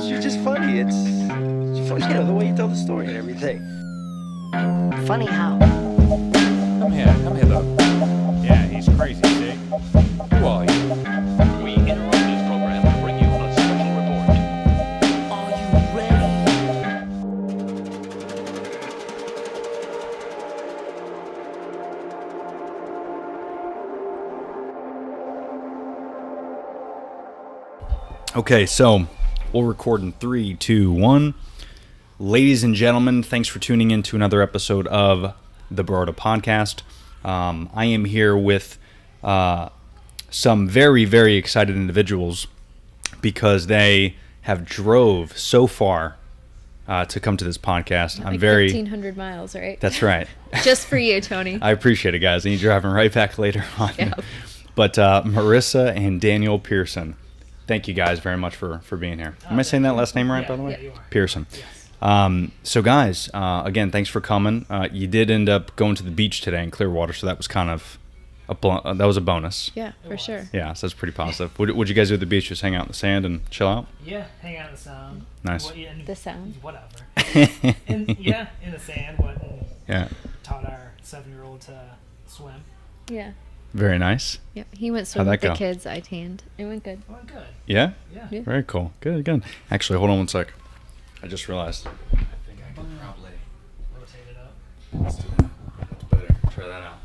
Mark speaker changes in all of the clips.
Speaker 1: You're just funny. It's funny, the way you tell the story and everything.
Speaker 2: Funny how?
Speaker 3: Come here, though. Yeah, he's crazy, see? Who are you?
Speaker 4: We interrupt this program to bring you a special report.
Speaker 2: Are you ready?
Speaker 5: Okay, so we'll record in 3, 2, 1. Ladies and gentlemen, thanks for tuning in to another episode of the Baroda Podcast. I am here with some very, very excited individuals because they have drove so far to come to this podcast.
Speaker 6: Like 1,500 miles, right?
Speaker 5: That's right.
Speaker 6: Just for you, Tony.
Speaker 5: I appreciate it, guys. I need you driving right back later on.
Speaker 6: Yep.
Speaker 5: But Marisa and Daniel Pearson, thank you guys very much for being here. Am I saying that last name right, by the way?
Speaker 7: Yeah, you are.
Speaker 5: Pearson.
Speaker 7: Yes.
Speaker 5: So guys, again, thanks for coming. You did end up going to the beach today in Clearwater, so that was kind of that was a bonus.
Speaker 6: Yeah, for sure.
Speaker 5: Yeah, so that's pretty positive. What'd you guys do at the beach? Just hang out in the sand and chill out?
Speaker 7: Yeah, hang out in the sand.
Speaker 5: Nice.
Speaker 6: The sound.
Speaker 7: Whatever. And, yeah, in the sand.
Speaker 5: Yeah.
Speaker 7: Taught our 7-year-old to swim.
Speaker 6: Yeah.
Speaker 5: Very nice.
Speaker 6: Yep. He went swimming
Speaker 5: How'd
Speaker 6: with
Speaker 5: that
Speaker 6: the
Speaker 5: go?
Speaker 6: kids. I tanned. It went good.
Speaker 7: It went good.
Speaker 5: Yeah?
Speaker 7: Yeah.
Speaker 6: Yeah.
Speaker 5: Very cool. Good. Actually, hold on one sec. I just realized.
Speaker 7: I think I can probably rotate it up.
Speaker 5: Let's do that. That's better. Try that out.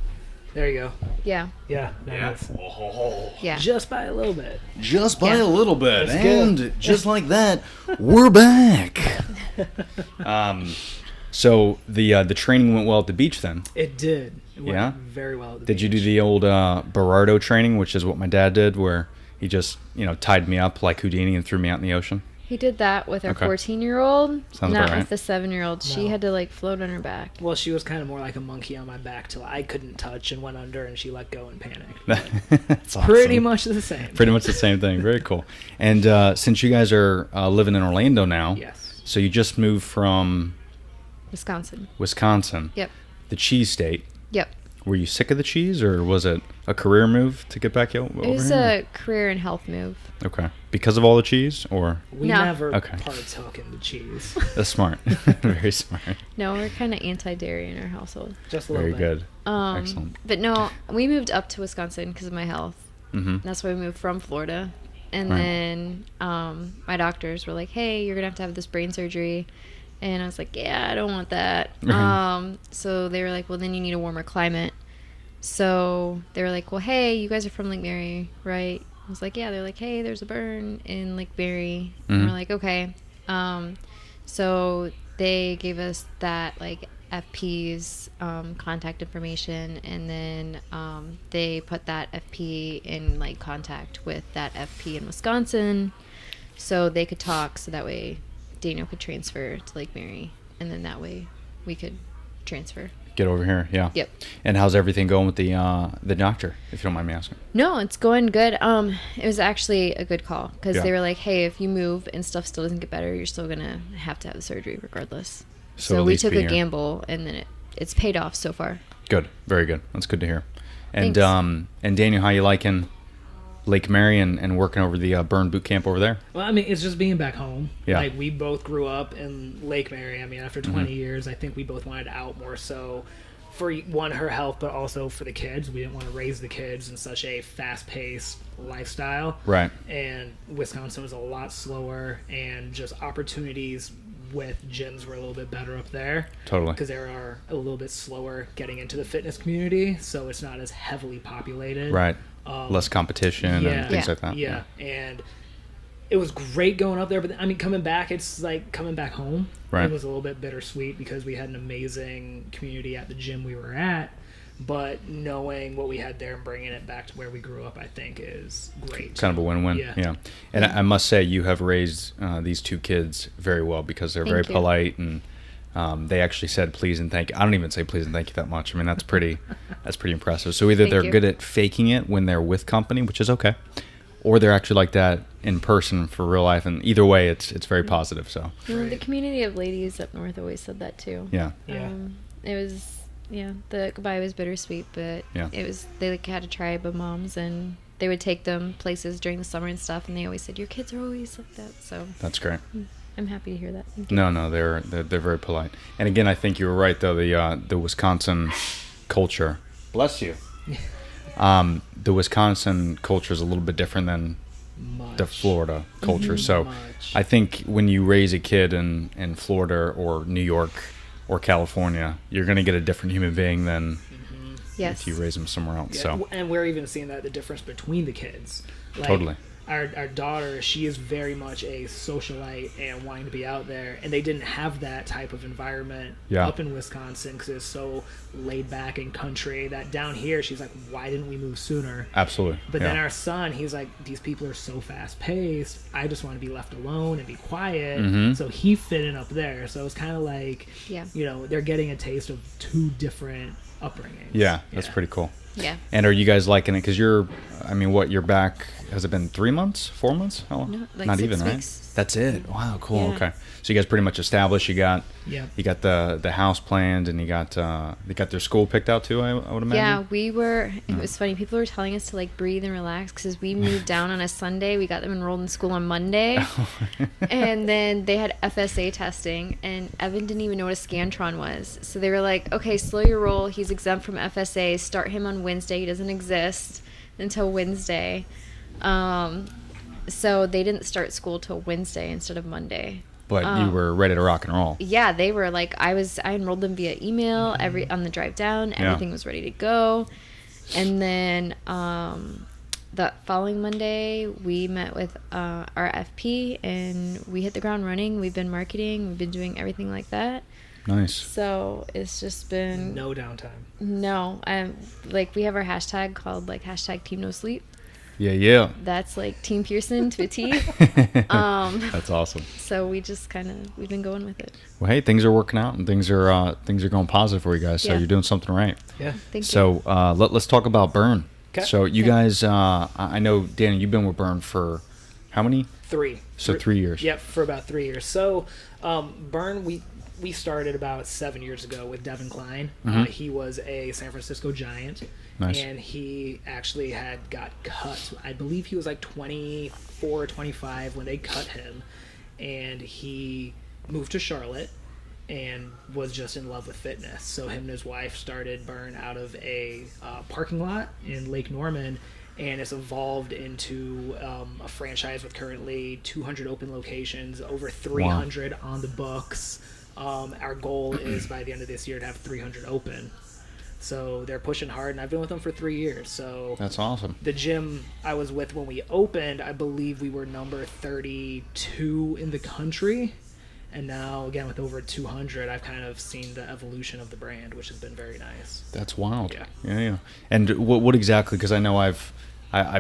Speaker 7: There you go.
Speaker 6: Yeah.
Speaker 7: Yeah. Nice.
Speaker 5: Oh.
Speaker 6: Yeah.
Speaker 7: Just by a little bit.
Speaker 5: Just by
Speaker 6: Yeah.
Speaker 5: a little bit.
Speaker 7: That's
Speaker 5: And
Speaker 7: good.
Speaker 5: just like that, we're back. So the training went well at the beach then.
Speaker 7: It did. It went
Speaker 5: Yeah?
Speaker 7: very well at the
Speaker 5: Did you do
Speaker 7: beach.
Speaker 5: the old Berardo training, which is what my dad did, where he just, tied me up like Houdini and threw me out in the ocean?
Speaker 6: He did that with our
Speaker 5: Okay.
Speaker 6: 14-year-old.
Speaker 5: Sounds
Speaker 6: Not
Speaker 5: about right.
Speaker 6: with the 7-year-old. She
Speaker 7: No.
Speaker 6: had to float on her back.
Speaker 7: Well, she was kind of more like a monkey on my back till I couldn't touch and went under and she let go and panicked.
Speaker 5: That's awesome.
Speaker 7: Pretty much the same.
Speaker 5: Pretty much the same thing. Very cool. And since you guys are living in Orlando now,
Speaker 7: Yes.
Speaker 5: so you just moved from
Speaker 6: Wisconsin.
Speaker 5: Wisconsin,
Speaker 6: Yep.
Speaker 5: the cheese state.
Speaker 6: Yep.
Speaker 5: Were you sick of the cheese, or was it a career move to get back over
Speaker 6: It was
Speaker 5: here?
Speaker 6: a career and health move.
Speaker 5: Okay. Because of all the cheese, or
Speaker 7: We
Speaker 6: No.
Speaker 7: never
Speaker 5: Okay.
Speaker 7: partook in the cheese.
Speaker 5: that's smart. Very smart.
Speaker 6: No, we're kind of anti-dairy in our household.
Speaker 7: Just a little
Speaker 5: Very
Speaker 7: bit.
Speaker 5: good. Excellent.
Speaker 6: But no, we moved up to Wisconsin because of my health.
Speaker 5: Mm-hmm.
Speaker 6: That's why we moved from Florida. And
Speaker 5: Right.
Speaker 6: then my doctors were like, hey, you're going to have this brain surgery. And I was like, yeah, I don't want that.
Speaker 5: Right.
Speaker 6: So they were like, well, then you need a warmer climate. So they were like, well, hey, you guys are from Lake Mary, right? I was like, yeah. They're like, hey, there's a burn in Lake Mary. And
Speaker 5: Mhm.
Speaker 6: we're like, okay. So they gave us that, FP's contact information, and then they put that FP in contact with that FP in Wisconsin, so they could talk. So that way, Daniel could transfer to Lake Mary, and then that way we could transfer.
Speaker 5: Get over here, yeah.
Speaker 6: Yep.
Speaker 5: And how's everything going with the doctor, if you don't mind me asking?
Speaker 6: No, it's going good. It was actually a good call because
Speaker 5: Yeah.
Speaker 6: they were like, hey, if you move and stuff still doesn't get better, you're still gonna have to have the surgery regardless.
Speaker 5: So
Speaker 6: So
Speaker 5: at
Speaker 6: we
Speaker 5: least
Speaker 6: took
Speaker 5: be
Speaker 6: a
Speaker 5: here.
Speaker 6: gamble, and then it's paid off so far.
Speaker 5: Good. Very good. That's good to hear. And
Speaker 6: Thanks.
Speaker 5: and Daniel, how you liking Lake Mary and working over the burn boot camp over there?
Speaker 7: Well, I mean, it's just being back home.
Speaker 5: Yeah.
Speaker 7: We both grew up in Lake Mary. I mean, after 20 years, I think we both wanted out more so for, one, her health, but also for the kids. We didn't want to raise the kids in such a fast-paced lifestyle.
Speaker 5: Right.
Speaker 7: And Wisconsin was a lot slower, and just opportunities with gyms were a little bit better up there.
Speaker 5: Totally.
Speaker 7: Because they are a little bit slower getting into the fitness community, so it's not as heavily populated.
Speaker 5: Right. Less competition and things like that.
Speaker 7: Yeah, and it was great going up there, but I mean, coming back, it's like coming back home.
Speaker 5: Right.
Speaker 7: It was a little bit bittersweet because we had an amazing community at the gym we were at, but knowing what we had there and bringing it back to where we grew up, I think is great.
Speaker 5: Kind of a win-win.
Speaker 7: Yeah.
Speaker 5: And I must say, you have raised these two kids very well because they're very
Speaker 6: Thank you.
Speaker 5: polite, and they actually said please and thank you. I don't even say please and thank you that much. I mean, that's pretty impressive. So either
Speaker 6: Thank
Speaker 5: they're
Speaker 6: you.
Speaker 5: good at faking it when they're with company, which is okay, or they're actually like that in person for real life. And either way, it's very positive. So
Speaker 6: The community of ladies up north always said that too.
Speaker 5: yeah.
Speaker 7: Yeah.
Speaker 6: It was, the goodbye was bittersweet, but
Speaker 5: Yeah.
Speaker 6: it was, they had a tribe of moms, and they would take them places during the summer and stuff, and they always said, your kids are always like that. So
Speaker 5: That's great.
Speaker 6: I'm happy to hear that. Thank you.
Speaker 5: No, they're very polite. And again, I think you were right though. The Wisconsin culture. Bless you. The Wisconsin culture is a little bit different than the Florida culture. So
Speaker 7: Much.
Speaker 5: I think when you raise a kid in Florida or New York or California, you're going to get a different human being than
Speaker 6: Yes.
Speaker 5: if you raise them somewhere else.
Speaker 7: Yeah,
Speaker 5: So
Speaker 7: and we're even seeing that the difference between the kids. Like,
Speaker 5: Totally.
Speaker 7: Our daughter, she is very much a socialite and wanting to be out there, and they didn't have that type of environment
Speaker 5: Yeah.
Speaker 7: up in Wisconsin because it's so laid back and country. That down here, she's like, why didn't we move sooner?
Speaker 5: absolutely.
Speaker 7: But
Speaker 5: yeah.
Speaker 7: then our son, he's like, these people are so fast paced. I just want to be left alone and be quiet.
Speaker 5: Mhm.
Speaker 7: So he fit in up there. So it's kind of like,
Speaker 6: Yeah.
Speaker 7: they're getting a taste of two different upbringings.
Speaker 5: Yeah, that's pretty cool.
Speaker 6: Yeah.
Speaker 5: And are you guys liking it? Because you're back, has it been 3 months, 4 months? How long?
Speaker 6: No, like
Speaker 5: Not
Speaker 6: 6
Speaker 5: even, right?
Speaker 6: weeks.
Speaker 5: That's it. Wow, cool.
Speaker 6: Yeah.
Speaker 5: Okay. So you guys pretty much established, you got
Speaker 7: Yeah.
Speaker 5: the house planned, and they got their school picked out too, I would imagine.
Speaker 6: Yeah, we were. It was funny. People were telling us to like breathe and relax because we moved down on a Sunday. We got them enrolled in school on Monday, and then they had FSA testing, and Evan didn't even know what a Scantron was. So they were like, "Okay, slow your roll. He's exempt from FSA. Start him on Wednesday. He doesn't exist until Wednesday." So they didn't start school till Wednesday instead of Monday.
Speaker 5: But you were ready to rock and roll.
Speaker 6: Yeah, they were like, I enrolled them via email on the drive down. Everything was ready to go. And then the following Monday, we met with our FP and we hit the ground running. We've been marketing. We've been doing everything like that.
Speaker 5: Nice.
Speaker 6: So it's just been
Speaker 7: No downtime.
Speaker 6: no. Like we have our hashtag called like hashtag Team No Sleep.
Speaker 5: Yeah.
Speaker 6: That's like Team Pearson to a T.
Speaker 5: That's awesome.
Speaker 6: So we've been going with it.
Speaker 5: Well, hey, things are working out and things are going positive for you guys. So
Speaker 6: Yeah.
Speaker 5: you're doing something right.
Speaker 7: Yeah.
Speaker 6: Thank you.
Speaker 5: So let's talk about Burn.
Speaker 7: 'Kay.
Speaker 5: So you guys, I know, Danny, you've been with Burn for how many?
Speaker 7: 3.
Speaker 5: So 3 years.
Speaker 7: Yep, for about 3 years. So, Burn, we started about 7 years ago with Devin Klein. He was a San Francisco Giant.
Speaker 5: Nice.
Speaker 7: And he actually got cut. I believe he was like 24 or 25 when they cut him. And he moved to Charlotte and was just in love with fitness. So him and his wife started Burn out of a parking lot in Lake Norman. And it's evolved into a franchise with currently 200 open locations, over 300 on the books. Our goal is by the end of this year to have 300 open. So they're pushing hard, and I've been with them for 3 years. So
Speaker 5: That's awesome.
Speaker 7: the gym I was with when we opened, I believe we were number 32 in the country. And now, again, with over 200, I've kind of seen the evolution of the brand, which has been very nice.
Speaker 5: That's wild.
Speaker 7: Yeah.
Speaker 5: Yeah. And what exactly? Because I know I've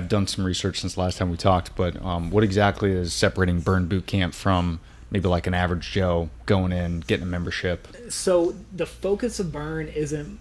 Speaker 5: done some research since the last time we talked, but what exactly is separating Burn Boot Camp from maybe like an average Joe going in, getting a membership?
Speaker 7: So the focus of Burn isn't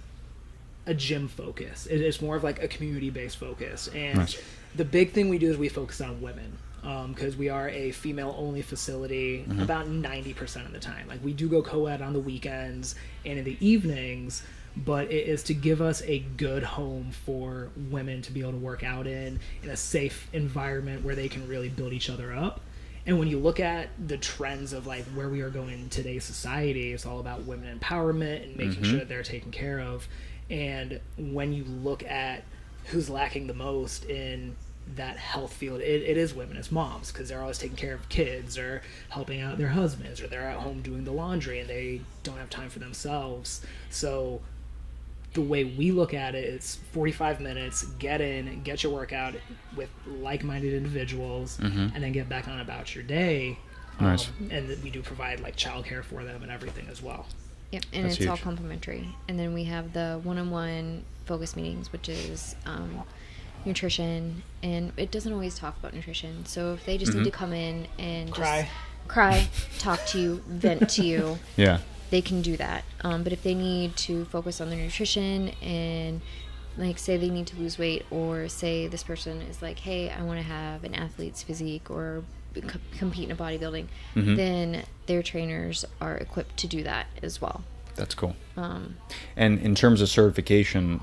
Speaker 7: a gym focus. It's more of like a community-based focus. And
Speaker 5: Nice.
Speaker 7: the big thing we do is we focus on women. Because we are a female-only facility about 90% of the time. Like, we do go co-ed on the weekends and in the evenings, but it is to give us a good home for women to be able to work out in a safe environment where they can really build each other up. And when you look at the trends of like where we are going in today's society, it's all about women empowerment and making sure that they're taken care of. And when you look at who's lacking the most in that health field, it is women, it's moms, because they're always taking care of kids or helping out their husbands, or they're at home doing the laundry and they don't have time for themselves. So the way we look at it, it's 45 minutes, get in, get your workout with like-minded individuals, and then get back on about your day.
Speaker 5: Nice.
Speaker 7: And we do provide like childcare for them and everything as well.
Speaker 6: Yep, and
Speaker 5: That's
Speaker 6: it's all
Speaker 5: huge.
Speaker 6: complimentary. And then we have the one-on-one focus meetings, which is nutrition, and it doesn't always talk about nutrition. So if they just need to come in and
Speaker 7: Cry.
Speaker 6: just cry, talk to you, vent to you,
Speaker 5: Yeah.
Speaker 6: they can do that. But if they need to focus on their nutrition and like say they need to lose weight, or say this person is like, hey, I want to have an athlete's physique or compete in a bodybuilding, then their trainers are equipped to do that as well.
Speaker 5: That's cool. And in terms of certification,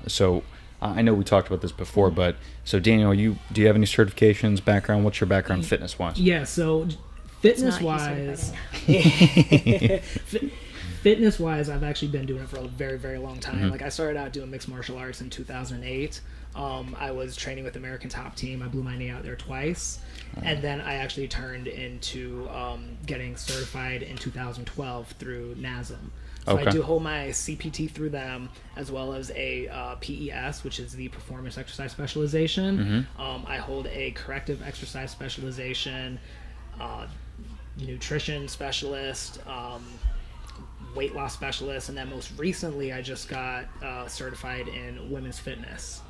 Speaker 5: so I know we talked about this before, but so Daniel, do you have any certifications, background? What's your background fitness wise?
Speaker 7: Yeah, so fitness wise, fitness wise, I've actually been doing it for a very, very long time. Like I started out doing mixed martial arts in 2008. I was training with American Top Team. I blew my knee out there twice. And then I actually turned into getting certified in 2012 through NASM. So I do hold my CPT through them, as well as a PES, which is the Performance Exercise Specialization. I hold a Corrective Exercise Specialization, Nutrition Specialist, Weight Loss Specialist, and then most recently I just got certified in Women's Fitness.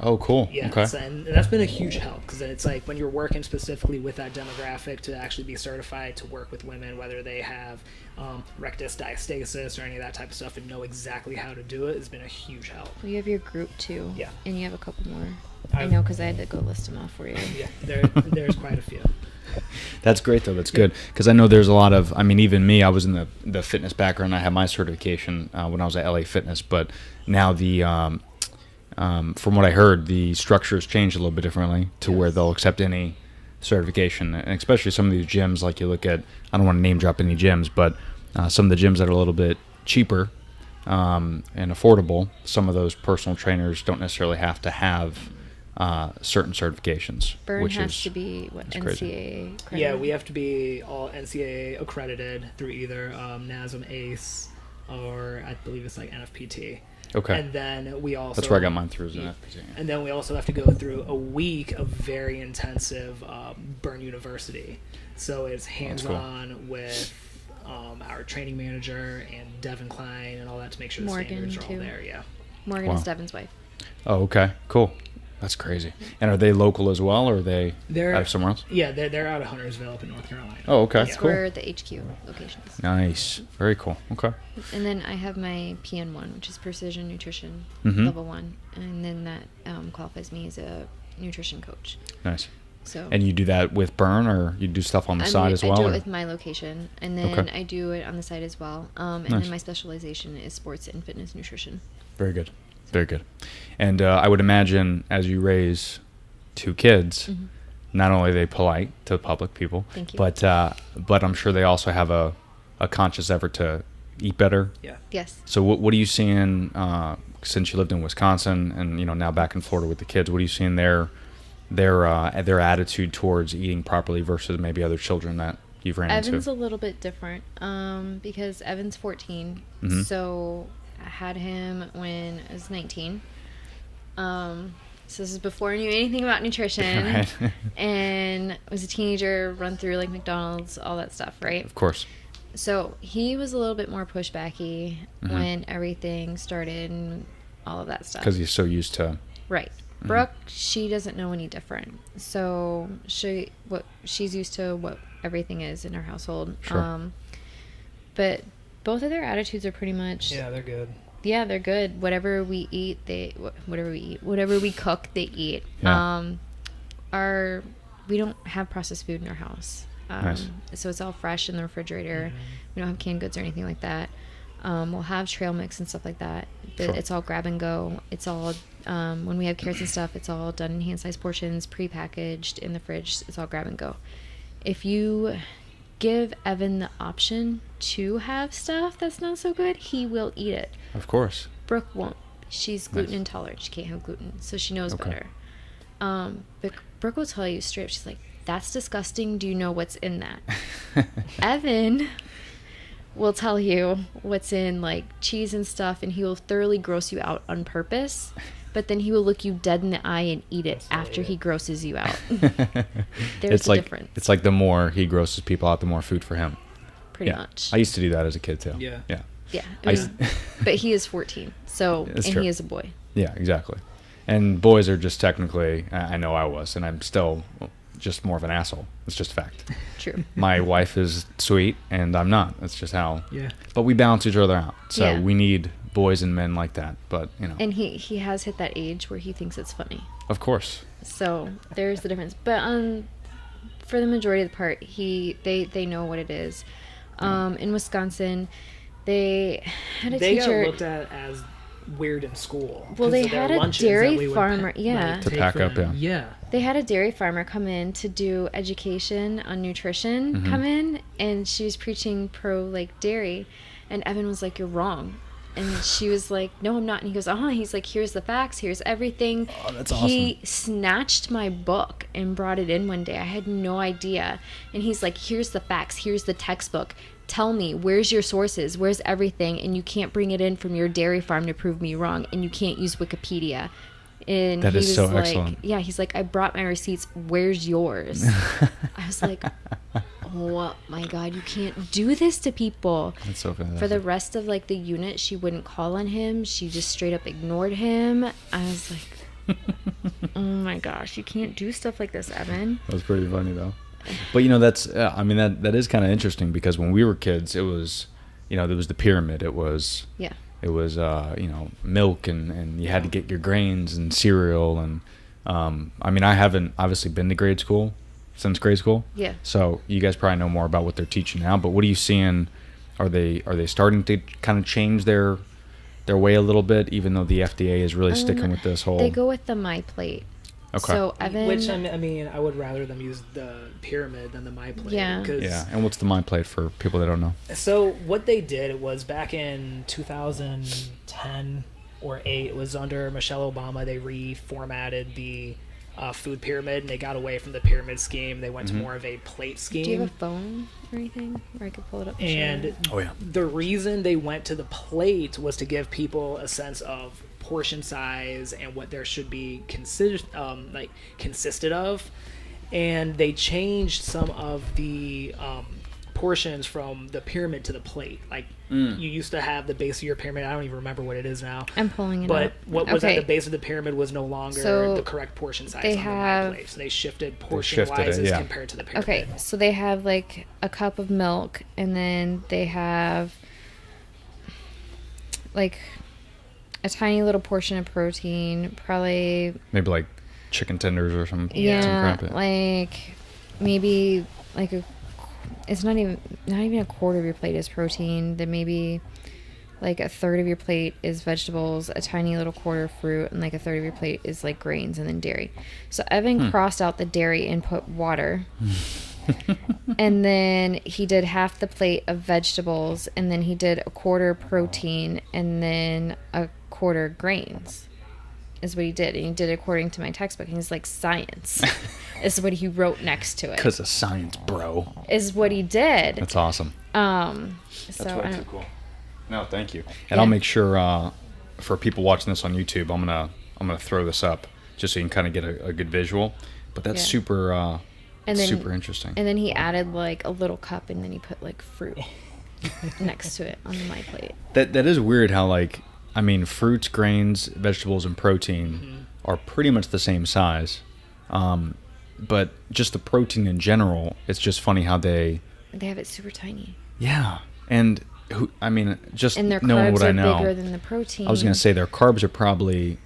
Speaker 5: Oh, cool.
Speaker 7: Yeah,
Speaker 5: Okay.
Speaker 7: so, and that's been a huge help, because it's like when you're working specifically with that demographic to actually be certified to work with women, whether they have rectus diastasis or any of that type of stuff, and know exactly how to do it, has been a huge help.
Speaker 6: Well, you have your group too.
Speaker 7: Yeah.
Speaker 6: And you have a couple more. I know, because I had to go list them off for you.
Speaker 7: Yeah, there's quite a few.
Speaker 5: That's great, though. That's good. Because I know there's a lot of, I mean, even me, I was in the fitness background. I had my certification when I was at LA Fitness, but now from what I heard, the structure's changed a little bit differently to where they'll accept any certification, and especially some of these gyms, like you look at, I don't want to name drop any gyms, but some of the gyms that are a little bit cheaper and affordable, some of those personal trainers don't necessarily have to have certain certifications.
Speaker 6: Burn
Speaker 5: which
Speaker 6: has
Speaker 5: is,
Speaker 6: to be, what,
Speaker 5: it's crazy.
Speaker 6: NCAA accredited?
Speaker 7: Yeah, we have to be all NCAA accredited through either NASM ACE or I believe it's like NFPT.
Speaker 5: Okay.
Speaker 7: And then we also...
Speaker 5: That's where I got mine through, is an FPT.
Speaker 7: And then we also have to go through a week of very intensive Burn University. So it's hands-on with our training manager and Devin Klein and all that to make sure the
Speaker 6: Morgan,
Speaker 7: standards are all
Speaker 6: too.
Speaker 7: there. Yeah.
Speaker 6: Morgan
Speaker 5: Wow.
Speaker 6: is Devin's wife.
Speaker 5: Oh, okay. Cool. That's crazy. And are they local as well, or are they out of somewhere else?
Speaker 7: Yeah, they're out of Huntersville up in North Carolina.
Speaker 5: Oh, okay.
Speaker 6: That's
Speaker 5: Cool.
Speaker 6: where the HQ locations.
Speaker 5: Nice. Very cool. Okay.
Speaker 6: And then I have my PN1, which is Precision Nutrition
Speaker 5: Mhm.
Speaker 6: Level 1. And then that qualifies me as a nutrition coach.
Speaker 5: Nice.
Speaker 6: So
Speaker 5: And you do that with Burn, or you do stuff on the side as well?
Speaker 6: I do it
Speaker 5: or-
Speaker 6: with my location, and then
Speaker 5: Okay.
Speaker 6: I do it on the side as well. And
Speaker 5: Nice.
Speaker 6: then my specialization is sports and fitness nutrition.
Speaker 5: Very good. Very good. And I would imagine as you raise 2 kids, not only are they polite to public people,
Speaker 6: Thank you.
Speaker 5: but I'm sure they also have a conscious effort to eat better.
Speaker 7: Yeah.
Speaker 6: Yes.
Speaker 5: So what are you seeing since you lived in Wisconsin and now back in Florida with the kids? What are you seeing their attitude towards eating properly versus maybe other children that you've ran
Speaker 6: Evan's
Speaker 5: into?
Speaker 6: a little bit different because Evan's 14,
Speaker 5: Mhm.
Speaker 6: so I had him when I was 19. So this is before I knew anything about nutrition,
Speaker 5: Right.
Speaker 6: and I was a teenager, run through like McDonald's, all that stuff, right?
Speaker 5: Of course.
Speaker 6: So he was a little bit more pushbacky
Speaker 5: Mhm.
Speaker 6: when everything started and all of that stuff.
Speaker 5: Because he's so used to...
Speaker 6: Right. Brooke, she doesn't know any different. So she's used to what everything is in our household.
Speaker 5: Sure.
Speaker 6: But both of their attitudes are pretty much
Speaker 7: they're good.
Speaker 6: yeah, they're good. Whatever we eat, whatever we cook, they eat.
Speaker 5: Yeah.
Speaker 6: We don't have processed food in our house.
Speaker 5: Nice.
Speaker 6: So it's all fresh in the refrigerator. We don't have canned goods or anything like that. We'll have trail mix and stuff like that. But
Speaker 5: Sure.
Speaker 6: it's all grab and go. It's all when we have carrots and stuff, it's all done in hand-sized portions, pre-packaged in the fridge. It's all grab and go. If you give Evan the option to have stuff that's not so good, he will eat it.
Speaker 5: Of course.
Speaker 6: Brooke won't. She's gluten
Speaker 5: Nice.
Speaker 6: intolerant. She can't have gluten, so she knows
Speaker 5: Okay.
Speaker 6: better. But Brooke will tell you straight up. She's like, "That's disgusting. Do you know what's in that?" Evan will tell you what's in like cheese and stuff, and he will thoroughly gross you out on purpose. But then he will look you dead in the eye and eat it after he grosses you out. There's
Speaker 5: It's
Speaker 6: a
Speaker 5: like
Speaker 6: difference.
Speaker 5: it's like the more he grosses people out, the more food for him.
Speaker 6: Pretty
Speaker 5: Yeah.
Speaker 6: much.
Speaker 5: I used to do that as a kid too.
Speaker 7: Yeah.
Speaker 5: Yeah.
Speaker 6: Yeah.
Speaker 5: I used-
Speaker 6: But he is 14, so
Speaker 5: That's
Speaker 6: and
Speaker 5: true.
Speaker 6: he is a boy.
Speaker 5: Yeah, exactly. And boys are just technically, I know I was, and I'm still just more of an asshole. It's just a fact.
Speaker 6: True.
Speaker 5: My wife is sweet, and I'm not. That's just how.
Speaker 7: Yeah.
Speaker 5: But we balance each other out. So
Speaker 6: Yeah.
Speaker 5: we need boys and men like that. But,
Speaker 6: And he has hit that age where he thinks it's funny.
Speaker 5: of course.
Speaker 6: So there's the difference. But for the majority of the part, they know what it is. In Wisconsin, they had a
Speaker 7: They
Speaker 6: teacher.
Speaker 7: got looked at as weird in school.
Speaker 6: Well,
Speaker 7: 'cause
Speaker 6: they
Speaker 7: of their
Speaker 6: had a
Speaker 7: lunches that
Speaker 6: dairy
Speaker 7: we would
Speaker 6: farmer, yeah.
Speaker 7: like,
Speaker 5: To
Speaker 7: take
Speaker 5: pack
Speaker 7: for
Speaker 5: up,
Speaker 7: them.
Speaker 5: yeah.
Speaker 7: Yeah.
Speaker 6: They had a dairy farmer come in to do education on nutrition,
Speaker 5: Mm-hmm.
Speaker 6: come in, and she was preaching pro like dairy, and Evan was like, "You're wrong," and she was like, "No, I'm not." And he goes, He's like, "Here's the facts. Here's everything."
Speaker 5: Oh, that's
Speaker 6: He snatched my book and brought it in one day. I had no idea, and he's like, "Here's the facts. Here's the textbook. Tell me, where's your sources? Where's everything? And you can't bring it in from your dairy farm to prove me wrong, and you can't use Wikipedia." And
Speaker 5: That
Speaker 6: he
Speaker 5: is
Speaker 6: was
Speaker 5: so
Speaker 6: like,
Speaker 5: excellent.
Speaker 6: Yeah, he's like, "I brought my receipts. Where's yours?" I was like, "Oh my God, you can't do this to people."
Speaker 5: That's so fantastic.
Speaker 6: For the rest of like the unit, she wouldn't call on him. She just straight up ignored him. I was like, "Oh my gosh, you can't do stuff like this, Evan."
Speaker 5: That was pretty funny though. But that's I mean that is kind of interesting because when we were kids, it was there was the pyramid. It was
Speaker 6: Yeah.
Speaker 5: milk and you had to get your grains and cereal and I mean I haven't obviously been to grade school since grade school.
Speaker 6: Yeah.
Speaker 5: So you guys probably know more about what they're teaching now. But what are you seeing? Are they starting to kind of change their way a little bit, even though the FDA is really sticking with this whole?
Speaker 6: They go with the My Plate.
Speaker 5: Okay.
Speaker 6: So Evan,
Speaker 7: Which I mean, I would rather them use the pyramid than the My Plate.
Speaker 6: Yeah.
Speaker 7: 'cause-
Speaker 5: Yeah. And what's the My Plate for people that don't know?
Speaker 7: So what they did was back in 2010 or 8, it was under Michelle Obama. They reformatted the food pyramid, and they got away from the pyramid scheme. They went to more of a plate scheme.
Speaker 6: do you have a phone or anything where I could pull it up? and show
Speaker 7: And
Speaker 6: you?
Speaker 5: Oh yeah.
Speaker 7: the reason they went to the plate was to give people a sense of portion size and what there should be consisted of, and they changed some of the portions from the pyramid to the plate. Like you used to have the base of your pyramid. I don't even remember what it is now.
Speaker 6: I'm pulling it
Speaker 7: But
Speaker 6: up.
Speaker 7: what was at
Speaker 6: Okay.
Speaker 7: the base of the pyramid was no longer
Speaker 6: So
Speaker 7: the correct portion size
Speaker 6: they
Speaker 7: on the
Speaker 6: have-
Speaker 7: My Plate. So they shifted portion
Speaker 5: shifted it,
Speaker 7: sizes
Speaker 5: yeah.
Speaker 7: compared to the pyramid.
Speaker 6: Okay, so they have like a cup of milk, and then they have like a tiny little portion of protein, probably
Speaker 5: Maybe like chicken tenders or something.
Speaker 6: yeah,
Speaker 5: some crap.
Speaker 6: like maybe like it's not even a quarter of your plate is protein. Then maybe like a third of your plate is vegetables, a tiny little quarter of fruit, and like a third of your plate is like grains and then dairy. So Evan crossed out the dairy and put water. And then he did half the plate of vegetables, and then he did a quarter protein, and then a quarter grains is what he did. And he did it according to my textbook. And he's like, science is what he wrote next to it.
Speaker 5: Because of science, bro.
Speaker 6: Is what he did.
Speaker 5: That's awesome.
Speaker 6: So I don't,
Speaker 5: cool. No, thank you. And
Speaker 6: Yeah.
Speaker 5: I'll make sure for people watching this on YouTube, I'm gonna throw this up just so you can kind of get a good visual. But that's
Speaker 6: Yeah.
Speaker 5: super
Speaker 6: and then
Speaker 5: super interesting.
Speaker 6: And then he added like a little cup, and then he put like fruit next to it on my plate.
Speaker 5: That is weird how like I mean fruits, grains, vegetables, and protein are pretty much the same size. But just the protein in general, it's just funny how they
Speaker 6: They have it super tiny,
Speaker 5: and just
Speaker 6: and their
Speaker 5: knowing
Speaker 6: carbs
Speaker 5: what I
Speaker 6: are
Speaker 5: know.
Speaker 6: bigger than the protein.
Speaker 5: I was gonna say their carbs are probably,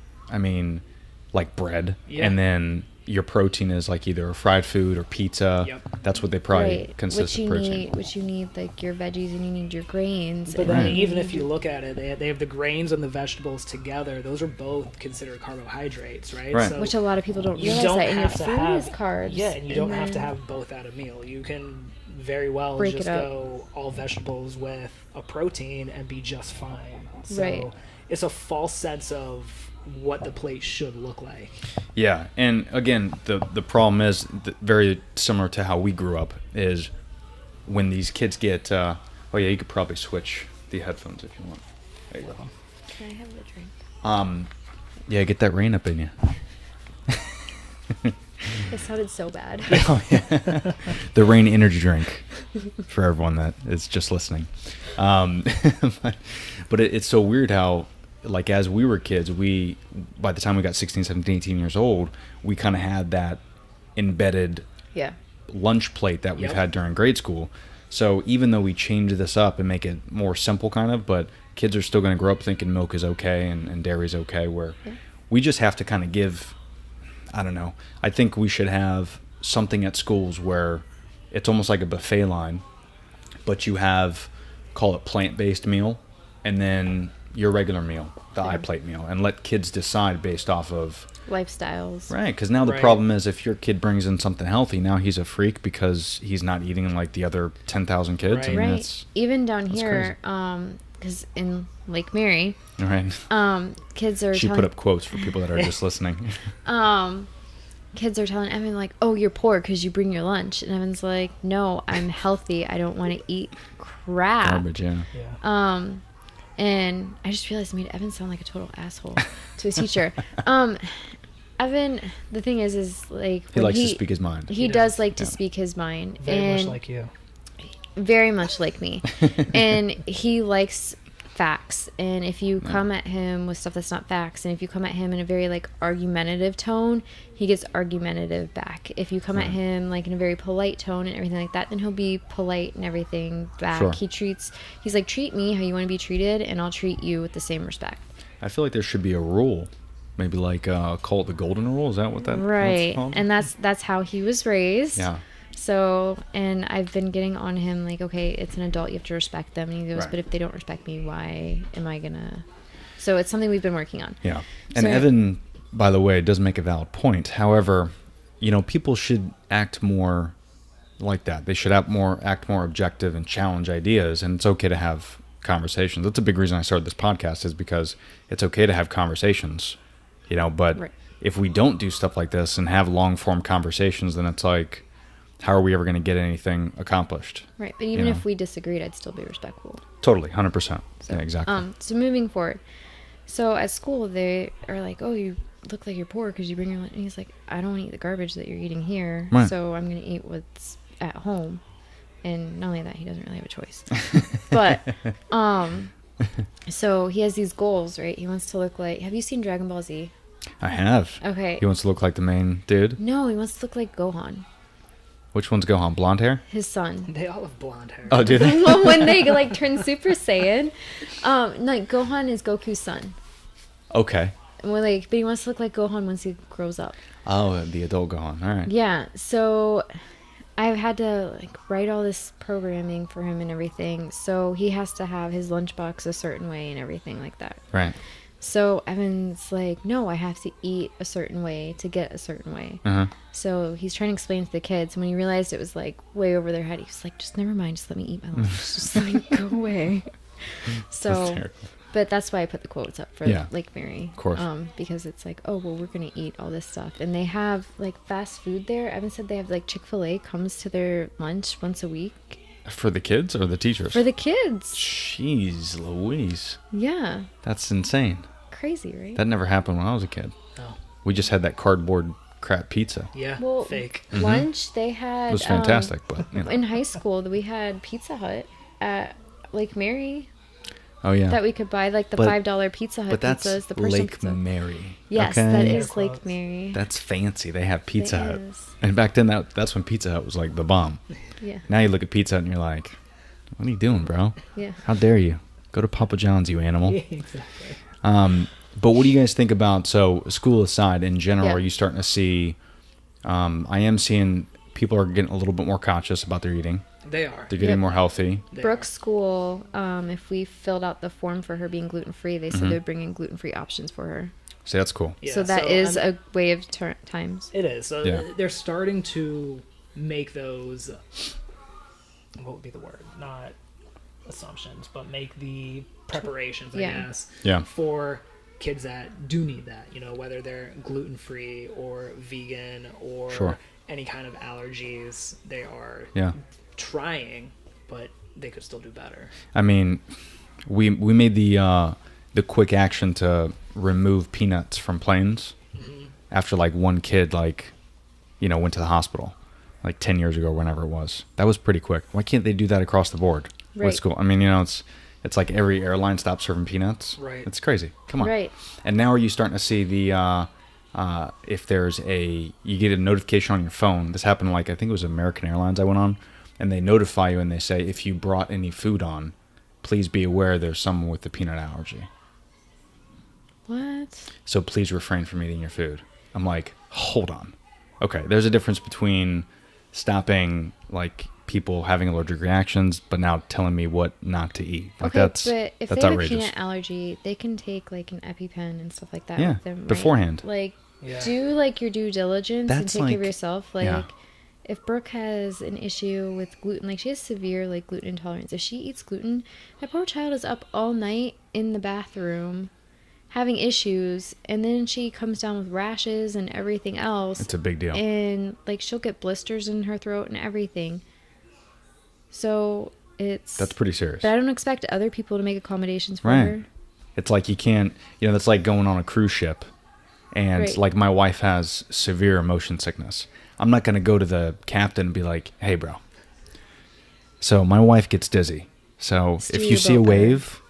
Speaker 5: like bread,
Speaker 7: Yeah.
Speaker 5: and then your protein is like either fried food or pizza.
Speaker 7: Yep.
Speaker 5: That's what they probably
Speaker 6: right,
Speaker 5: consist of protein.
Speaker 6: which you need like your veggies and you need your grains.
Speaker 7: But
Speaker 6: and
Speaker 7: then
Speaker 6: then
Speaker 7: even
Speaker 6: you
Speaker 7: if you look at it, they have the grains and the vegetables together. Those are both considered carbohydrates, right?
Speaker 5: Right.
Speaker 7: So
Speaker 6: which a lot of people don't
Speaker 7: you
Speaker 6: realize
Speaker 7: don't
Speaker 6: that, and your
Speaker 7: have to
Speaker 6: food
Speaker 7: have
Speaker 6: is carbs.
Speaker 7: Yeah, and you don't have to
Speaker 6: then-
Speaker 7: have both at a meal. You can very well
Speaker 6: Break
Speaker 7: just
Speaker 6: it up.
Speaker 7: go all vegetables with a protein and be just fine. So
Speaker 6: Right.
Speaker 7: it's a false sense of what the plate should look like.
Speaker 5: Yeah, and again, the problem is very similar to how we grew up. Is when these kids get. Oh yeah, you could probably switch the headphones if you want. There you go.
Speaker 6: Can I have a drink?
Speaker 5: Yeah, get that rain up in you.
Speaker 6: It sounded so bad.
Speaker 5: The rain energy drink for everyone that is just listening. But it's so weird how, like, as we were kids, by the time we got 16, 17, 18 years old, we kind of had that embedded
Speaker 6: Yeah.
Speaker 5: lunch plate that we've
Speaker 7: Yep.
Speaker 5: had during grade school. So even though we change this up and make it more simple kind of, but kids are still going to grow up thinking milk is okay and dairy is okay, where we just have to kind of give, I don't know, I think we should have something at schools where it's almost like a buffet line, but you have, call it plant-based meal, and then your regular meal, the
Speaker 6: Yeah.
Speaker 5: iPlate meal, and let kids decide based off of
Speaker 6: Lifestyles.
Speaker 5: right. Because now the
Speaker 7: Right.
Speaker 5: problem is if your kid brings in something healthy, now he's a freak because he's not eating like the other 10,000 kids.
Speaker 7: Right.
Speaker 5: I mean,
Speaker 6: Right.
Speaker 5: that's
Speaker 6: Even down
Speaker 5: that's
Speaker 6: here, because in Lake Mary,
Speaker 5: right.
Speaker 6: kids are
Speaker 5: She
Speaker 6: telling,
Speaker 5: put up quotes for people that are just listening.
Speaker 6: kids are telling Evan like, "Oh, you're poor because you bring your lunch," and Evan's like, "No, I'm healthy. I don't want to eat crap."
Speaker 5: Garbage, yeah.
Speaker 7: Yeah.
Speaker 6: And I just realized I made Evan sound like a total asshole to his teacher. Evan, the thing is like
Speaker 5: He
Speaker 6: when
Speaker 5: likes to speak his mind.
Speaker 6: He does like to speak his mind,
Speaker 7: Very
Speaker 6: and
Speaker 7: much like you.
Speaker 6: very much like me. And he likes facts. And if you come at him with stuff that's not facts, and if you come at him in a very like argumentative tone, he gets argumentative back. If you come at him like in a very polite tone and everything like that, then he'll be polite and everything back.
Speaker 5: Sure.
Speaker 6: He's like, treat me how you want to be treated, and I'll treat you with the same respect.
Speaker 5: I feel like there should be a rule. Maybe like call it the golden rule. Is that what that what's
Speaker 6: Right.
Speaker 5: it called?
Speaker 6: And that's how he was raised.
Speaker 5: Yeah.
Speaker 6: So, and I've been getting on him like, okay, it's an adult, you have to respect them. And he goes,
Speaker 5: Right.
Speaker 6: but if they don't respect me, why am I gonna? So it's something we've been working on.
Speaker 5: Yeah. And
Speaker 6: So-
Speaker 5: Evan, by the way, does make a valid point. However, people should act more like that. They should act more objective and challenge ideas. And it's okay to have conversations. That's a big reason I started this podcast, is because it's okay to have conversations, but
Speaker 6: Right.
Speaker 5: if we don't do stuff like this and have long form conversations, then it's like, how are we ever going to get anything accomplished?
Speaker 6: Right. But even
Speaker 5: Yeah.
Speaker 6: if we disagreed, I'd still be respectful.
Speaker 5: Totally. 100%.
Speaker 6: So,
Speaker 5: Yeah, exactly.
Speaker 6: So moving forward. So at school, they are like, oh, you look like you're poor because you bring your lunch. And he's like, I don't eat the garbage that you're eating here.
Speaker 5: Right.
Speaker 6: So I'm going to eat what's at home. And not only that, he doesn't really have a choice. But, so he has these goals, right? He wants to look like, have you seen Dragon Ball Z?
Speaker 5: I have.
Speaker 6: Okay.
Speaker 5: He wants to look like the main dude.
Speaker 6: No, he wants to look like Gohan,
Speaker 5: Which one's Gohan? Blonde hair?
Speaker 6: his son.
Speaker 7: They all have blonde hair.
Speaker 5: Oh, do they?
Speaker 6: Well, when they like turn Super Saiyan, like Gohan is Goku's son.
Speaker 5: Okay.
Speaker 6: Well, but he wants to look like Gohan once he grows up.
Speaker 5: Oh, the adult Gohan. All right.
Speaker 6: Yeah, so I've had to like write all this programming for him and everything. So he has to have his lunchbox a certain way and everything like that.
Speaker 5: Right.
Speaker 6: So Evan's like, no, I have to eat a certain way to get a certain way.
Speaker 5: Uh-huh.
Speaker 6: So he's trying to explain to the kids. And when he realized it was like way over their head, he was like, just never mind. Just let me eat my lunch. Just let me go away.
Speaker 5: That's
Speaker 6: So,
Speaker 5: terrible.
Speaker 6: but that's why I put the quotes up for
Speaker 5: Yeah.
Speaker 6: Lake Mary.
Speaker 5: Of course.
Speaker 6: Because it's like, oh, well, we're going to eat all this stuff. And they have like fast food there. Evan said they have like Chick-fil-A comes to their lunch once a week.
Speaker 5: For the kids or the teachers?
Speaker 6: For the kids.
Speaker 5: Jeez Louise.
Speaker 6: Yeah.
Speaker 5: That's insane.
Speaker 6: Crazy, right?
Speaker 5: That never happened when I was a kid.
Speaker 7: No.
Speaker 5: We just had that cardboard crap pizza.
Speaker 7: Yeah.
Speaker 6: Well,
Speaker 7: Fake.
Speaker 6: lunch, they had...
Speaker 5: It was fantastic, but,
Speaker 6: In high school, we had Pizza Hut at Lake Mary
Speaker 5: Oh, yeah.
Speaker 6: that we could buy, like the
Speaker 5: But-
Speaker 6: $5 Pizza Hut
Speaker 5: But that's
Speaker 6: pizzas. The person
Speaker 5: Lake
Speaker 6: pizza.
Speaker 5: Mary.
Speaker 6: Yes,
Speaker 5: okay?
Speaker 6: that
Speaker 7: Air
Speaker 6: is Lake
Speaker 7: quotes.
Speaker 6: Mary.
Speaker 5: That's fancy. They have Pizza Hut.
Speaker 6: is.
Speaker 5: And back then, that's when Pizza Hut was like the bomb.
Speaker 6: Yeah.
Speaker 5: Now you look at Pizza Hut and you're like, what are you doing, bro?
Speaker 6: Yeah.
Speaker 5: How dare you? Go to Papa John's, you animal.
Speaker 7: Exactly.
Speaker 5: But what do you guys think about, so school aside, in general,
Speaker 6: Yeah.
Speaker 5: are you starting to see, I am seeing people are getting a little bit more conscious about their eating.
Speaker 7: They are.
Speaker 5: They're getting
Speaker 6: Yep.
Speaker 5: more healthy.
Speaker 7: They
Speaker 6: Brooke's school, if we filled out the form for her being gluten-free, they said
Speaker 5: Mm-hmm.
Speaker 6: they would bring in gluten-free options for her.
Speaker 5: So that's cool.
Speaker 7: Yeah,
Speaker 6: so that is
Speaker 7: I'm-
Speaker 6: a way of times.
Speaker 7: It is. So
Speaker 5: Yeah.
Speaker 7: they're starting to make those. What would be the word? Not assumptions, but make the preparations, I
Speaker 6: Yeah.
Speaker 7: guess,
Speaker 5: Yeah.
Speaker 7: for kids that do need that. Whether they're gluten free or vegan or
Speaker 5: Sure.
Speaker 7: any kind of allergies, they are
Speaker 5: Yeah.
Speaker 7: trying, but they could still do better.
Speaker 5: I mean, we made the quick action to remove peanuts from planes after like one kid went to the hospital like 10 years ago, whenever it was. That was pretty quick. Why can't they do that across the board?
Speaker 6: Right.
Speaker 5: What's cool? I mean, it's like every airline stops serving peanuts.
Speaker 7: Right.
Speaker 5: It's crazy. Come on.
Speaker 6: Right.
Speaker 5: And now are you starting to see the if there's you get a notification on your phone. This happened I think it was American Airlines I went on, and they notify you and they say if you brought any food on, please be aware there's someone with a peanut allergy.
Speaker 6: What?
Speaker 5: So please refrain from eating your food. I'm like, hold on. Okay, there's a difference between stopping people having allergic reactions, but now telling me what not to eat. Like
Speaker 6: but if
Speaker 5: that's
Speaker 6: they have a
Speaker 5: outrageous.
Speaker 6: peanut allergy, they can take like an EpiPen and stuff like that
Speaker 5: Yeah,
Speaker 6: with them right?
Speaker 5: beforehand.
Speaker 6: Like,
Speaker 7: Yeah.
Speaker 6: do like your due diligence and
Speaker 5: That's
Speaker 6: take care of
Speaker 5: like-
Speaker 6: yourself. Like,
Speaker 5: yeah.
Speaker 6: if Brooke has an issue with gluten, like she has severe like gluten intolerance. If she eats gluten, that poor child is up all night in the bathroom having issues, and then she comes down with rashes and everything else.
Speaker 5: It's a big deal.
Speaker 6: And like she'll get blisters in her throat and everything. So
Speaker 5: That's pretty serious.
Speaker 6: But I don't expect other people to make accommodations for
Speaker 5: Right.
Speaker 6: her.
Speaker 5: It's like you can't, that's like going on a cruise ship. And
Speaker 6: Right.
Speaker 5: like my wife has severe motion sickness. I'm not going to go to the captain and be like, hey, bro. So my wife gets dizzy. So
Speaker 6: Steer
Speaker 5: if you
Speaker 6: your
Speaker 5: see a
Speaker 6: boat better.
Speaker 5: wave,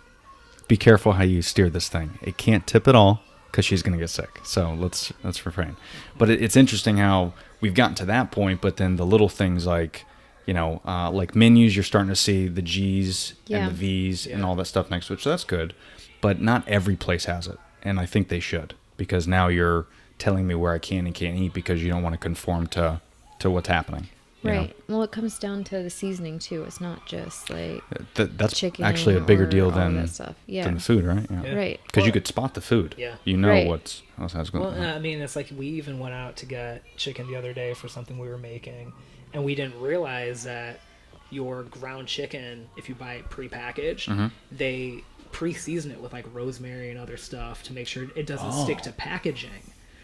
Speaker 5: be careful how you steer this thing. It can't tip at all because she's going to get sick. So let's refrain. But it's interesting how we've gotten to that point, but then the little things like, like menus, you're starting to see the G's
Speaker 6: Yeah.
Speaker 5: and the V's and
Speaker 7: Yeah.
Speaker 5: all that stuff next to it. So that's good. But not every place has it. And I think they should, because now you're telling me where I can and can't eat because you don't want to conform to what's happening. you know?
Speaker 6: Right. Well, it comes down to the seasoning too. It's not just like
Speaker 5: That's
Speaker 6: chicken
Speaker 5: actually a bigger
Speaker 6: or
Speaker 5: deal
Speaker 6: all
Speaker 5: than
Speaker 6: that stuff. Yeah.
Speaker 5: the food, right? Yeah.
Speaker 7: Yeah.
Speaker 6: Right.
Speaker 5: Because you
Speaker 7: Well,
Speaker 5: could spot the food.
Speaker 7: Yeah.
Speaker 5: You know
Speaker 6: Right.
Speaker 5: what's going
Speaker 7: Well,
Speaker 5: on.
Speaker 7: I mean, it's like we even went out to get chicken the other day for something we were making, and we didn't realize that your ground chicken, if you buy it prepackaged,
Speaker 5: Mm-hmm.
Speaker 7: they pre-season it with like rosemary and other stuff to make sure it doesn't
Speaker 5: Oh.
Speaker 7: stick to packaging.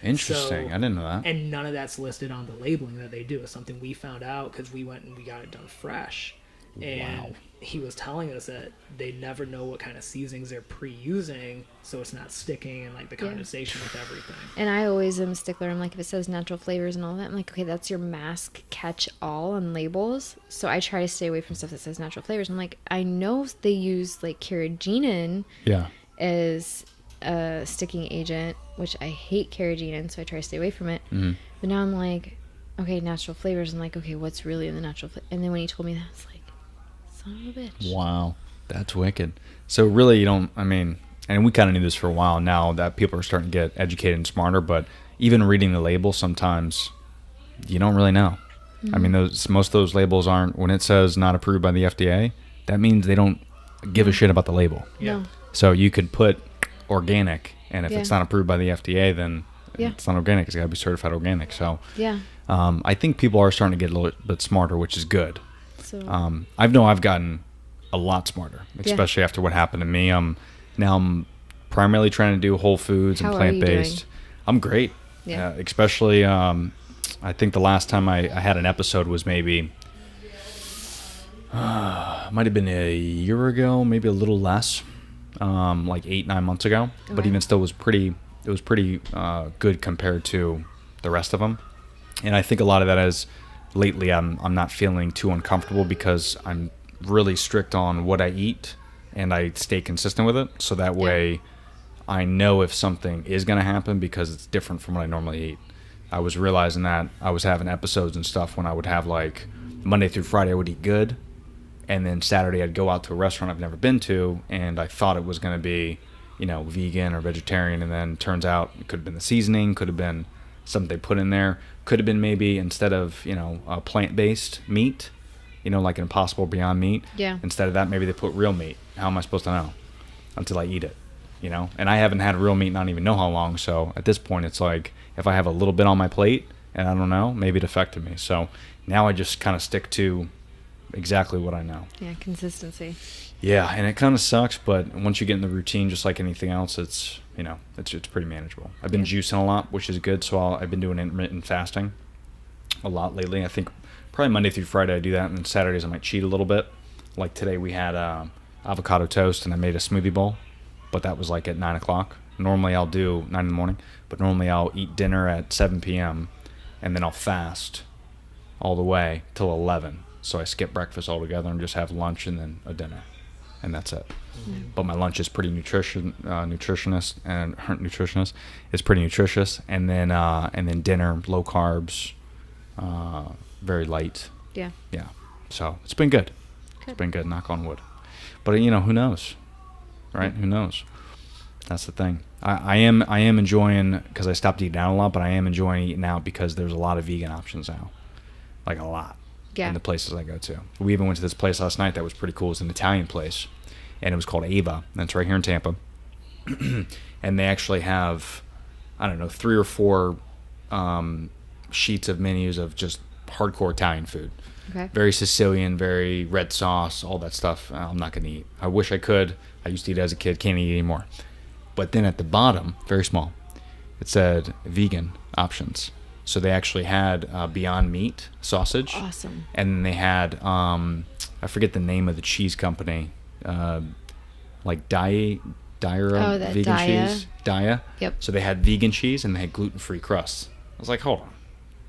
Speaker 5: Interesting.
Speaker 7: So-
Speaker 5: I didn't know that.
Speaker 7: And none of that's listed on the labeling that they do. It's something we found out because we went and we got it done fresh. And
Speaker 5: Wow.
Speaker 7: he was telling us that they never know what kind of seasonings they're pre-using, so it's not sticking and like the
Speaker 6: Yeah.
Speaker 7: condensation with everything.
Speaker 6: And I always am a stickler. I'm like, if it says natural flavors and all that, I'm like, okay, that's your mask catch-all on labels. So I try to stay away from stuff that says natural flavors. I'm like, I know they use like carrageenan
Speaker 5: Yeah.
Speaker 6: as a sticking agent, which I hate carrageenan, so I try to stay away from it.
Speaker 5: Mm-hmm.
Speaker 6: But now I'm like, okay, natural flavors. I'm like, okay, what's really in the natural flavor? And then when he told me that, I was like, son of a bitch.
Speaker 5: Wow. That's wicked. So really you don't, and we kind of knew this for a while now that people are starting to get educated and smarter, but even reading the label sometimes you don't really know. Most of those labels aren't, when it says not approved by the FDA, that means they don't give a shit about the label.
Speaker 6: No.
Speaker 5: So you could put organic, and if
Speaker 6: Yeah.
Speaker 5: it's not approved by the FDA, then
Speaker 6: Yeah.
Speaker 5: it's not organic. It's got to be certified organic. So
Speaker 6: Yeah.
Speaker 5: I think people are starting to get a little bit smarter, which is good.
Speaker 6: So
Speaker 5: I've gotten a lot smarter, especially after what happened to me. Now I'm primarily trying to do whole foods and
Speaker 6: How are you
Speaker 5: plant-based.
Speaker 6: doing?
Speaker 5: I'm great.
Speaker 6: Yeah.
Speaker 5: Especially, I think the last time I had an episode was maybe, might have been a year ago, maybe a little less, like 8-9 months ago. But
Speaker 6: Okay.
Speaker 5: even still, it was pretty good compared to the rest of them. And I think a lot of that is lately I'm not feeling too uncomfortable because I'm really strict on what I eat and I stay consistent with it. So that way I know if something is going to happen because it's different from what I normally eat. I was realizing that I was having episodes and stuff when I would have like Monday through Friday I would eat good. And then Saturday I'd go out to a restaurant I've never been to and I thought it was going to be, vegan or vegetarian. And then turns out it could have been the seasoning, could have been something they put in there. Could have been maybe instead of, a plant-based meat, like an Impossible Beyond Meat.
Speaker 6: Yeah.
Speaker 5: Instead of that, maybe they put real meat. How am I supposed to know until I eat it? And I haven't had real meat, not even know how long. So at this point, it's like if I have a little bit on my plate and I don't know, maybe it affected me. So now I just kind of stick to exactly what I know.
Speaker 6: yeah, consistency.
Speaker 5: Yeah, and it kind of sucks, but once you get in the routine, just like anything else, it's it's pretty manageable. I've been juicing a lot, which is good. So I've been doing intermittent fasting a lot lately. I think probably Monday through Friday I do that, and then Saturdays I might cheat a little bit. Like today we had avocado toast, and I made a smoothie bowl, but that was like at 9 o'clock. Normally I'll do 9 in the morning, but normally I'll eat dinner at 7 p.m. and then I'll fast all the way till 11. So I skip breakfast altogether and just have lunch and then a dinner, and that's it. But my lunch is pretty nutritionist is pretty nutritious, and then dinner low carbs, very light.
Speaker 6: Yeah.
Speaker 5: Yeah, so it's been good. It's been good, knock on wood. But who knows, right? Who knows? That's the thing. I am enjoying, because I stopped eating out a lot, but I am enjoying eating out because there's a lot of vegan options now, like a lot.
Speaker 6: Yeah.
Speaker 5: in the places I go to. We even went to this place last night that was pretty cool. It was an Italian place, and it was called Ava. And it's right here in Tampa. And they actually have, I don't know, 3 or 4 sheets of menus of just hardcore Italian food.
Speaker 6: Okay.
Speaker 5: Very Sicilian, very red sauce, all that stuff. I'm not going to eat. I wish I could. I used to eat as a kid. Can't eat anymore. But then at the bottom, very small, it said vegan options. So they actually had Beyond Meat sausage.
Speaker 6: Awesome.
Speaker 5: And then they had, I forget the name of the cheese company, like Dia
Speaker 6: that
Speaker 5: vegan
Speaker 6: Dia.
Speaker 5: cheese. Dia.
Speaker 6: Yep.
Speaker 5: So they had vegan cheese and they had gluten-free crusts. I was like, hold on.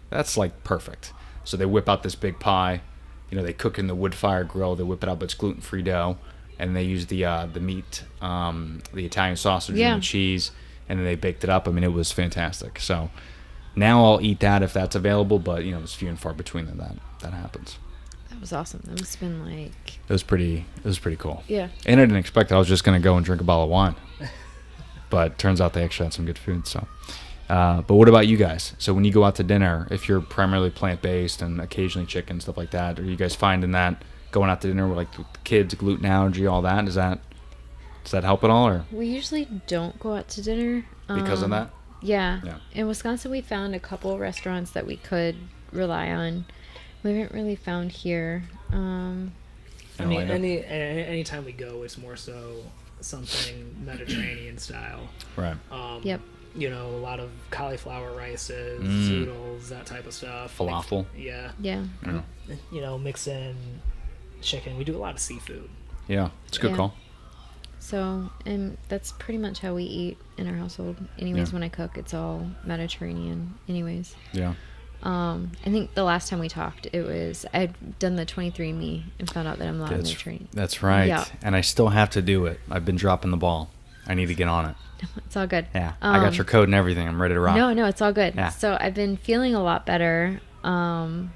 Speaker 5: That's like perfect. So they whip out this big pie. You know, they cook in the wood fire grill. They whip it out, but it's gluten-free dough. And they use the meat, the Italian sausage
Speaker 6: Yeah.
Speaker 5: and the cheese, and then they baked it up. I mean, it was fantastic. So now I'll eat that if that's available, but you know, it's few and far between that happens.
Speaker 6: That was awesome. That must have been like.
Speaker 5: It was pretty cool.
Speaker 6: Yeah.
Speaker 5: And I didn't expect I was just going to go and drink a bottle of wine. But turns out they actually had some good food. So, but what about you guys? So when you go out to dinner, if you're primarily plant-based and occasionally chicken, stuff like that, are you guys finding that going out to dinner with like the kids, gluten allergy, all that, does that help at all? Or
Speaker 6: We usually don't go out to dinner.
Speaker 5: because of that?
Speaker 6: Yeah.
Speaker 5: Yeah.
Speaker 6: In Wisconsin, we found a couple restaurants that we could rely on. We haven't really found here.
Speaker 7: I mean,
Speaker 5: Orlando?
Speaker 7: anytime we go, it's more so something Mediterranean style.
Speaker 5: Right.
Speaker 6: Yep.
Speaker 7: You know, a lot of cauliflower rices,
Speaker 5: Mm.
Speaker 7: zoodles, that type of stuff.
Speaker 5: Falafel.
Speaker 7: Yeah.
Speaker 6: Yeah.
Speaker 5: Yeah.
Speaker 7: You know, mix in chicken. We do a lot of seafood.
Speaker 5: Yeah. It's a good
Speaker 6: Yeah.
Speaker 5: call.
Speaker 6: So, and that's pretty much how we eat in our household. Anyways,
Speaker 5: Yeah.
Speaker 6: when I cook, it's all Mediterranean. Anyways.
Speaker 5: Yeah.
Speaker 6: I think the last time we talked, I'd done the 23andMe and found out that I'm not Mediterranean.
Speaker 5: That's right.
Speaker 6: Yeah.
Speaker 5: And I still have to do it. I've been dropping the ball. I need to get on it.
Speaker 6: It's all good.
Speaker 5: Yeah. I got your code and everything. I'm ready to rock.
Speaker 6: No, it's all good.
Speaker 5: Yeah.
Speaker 6: So I've been feeling a lot better.
Speaker 5: And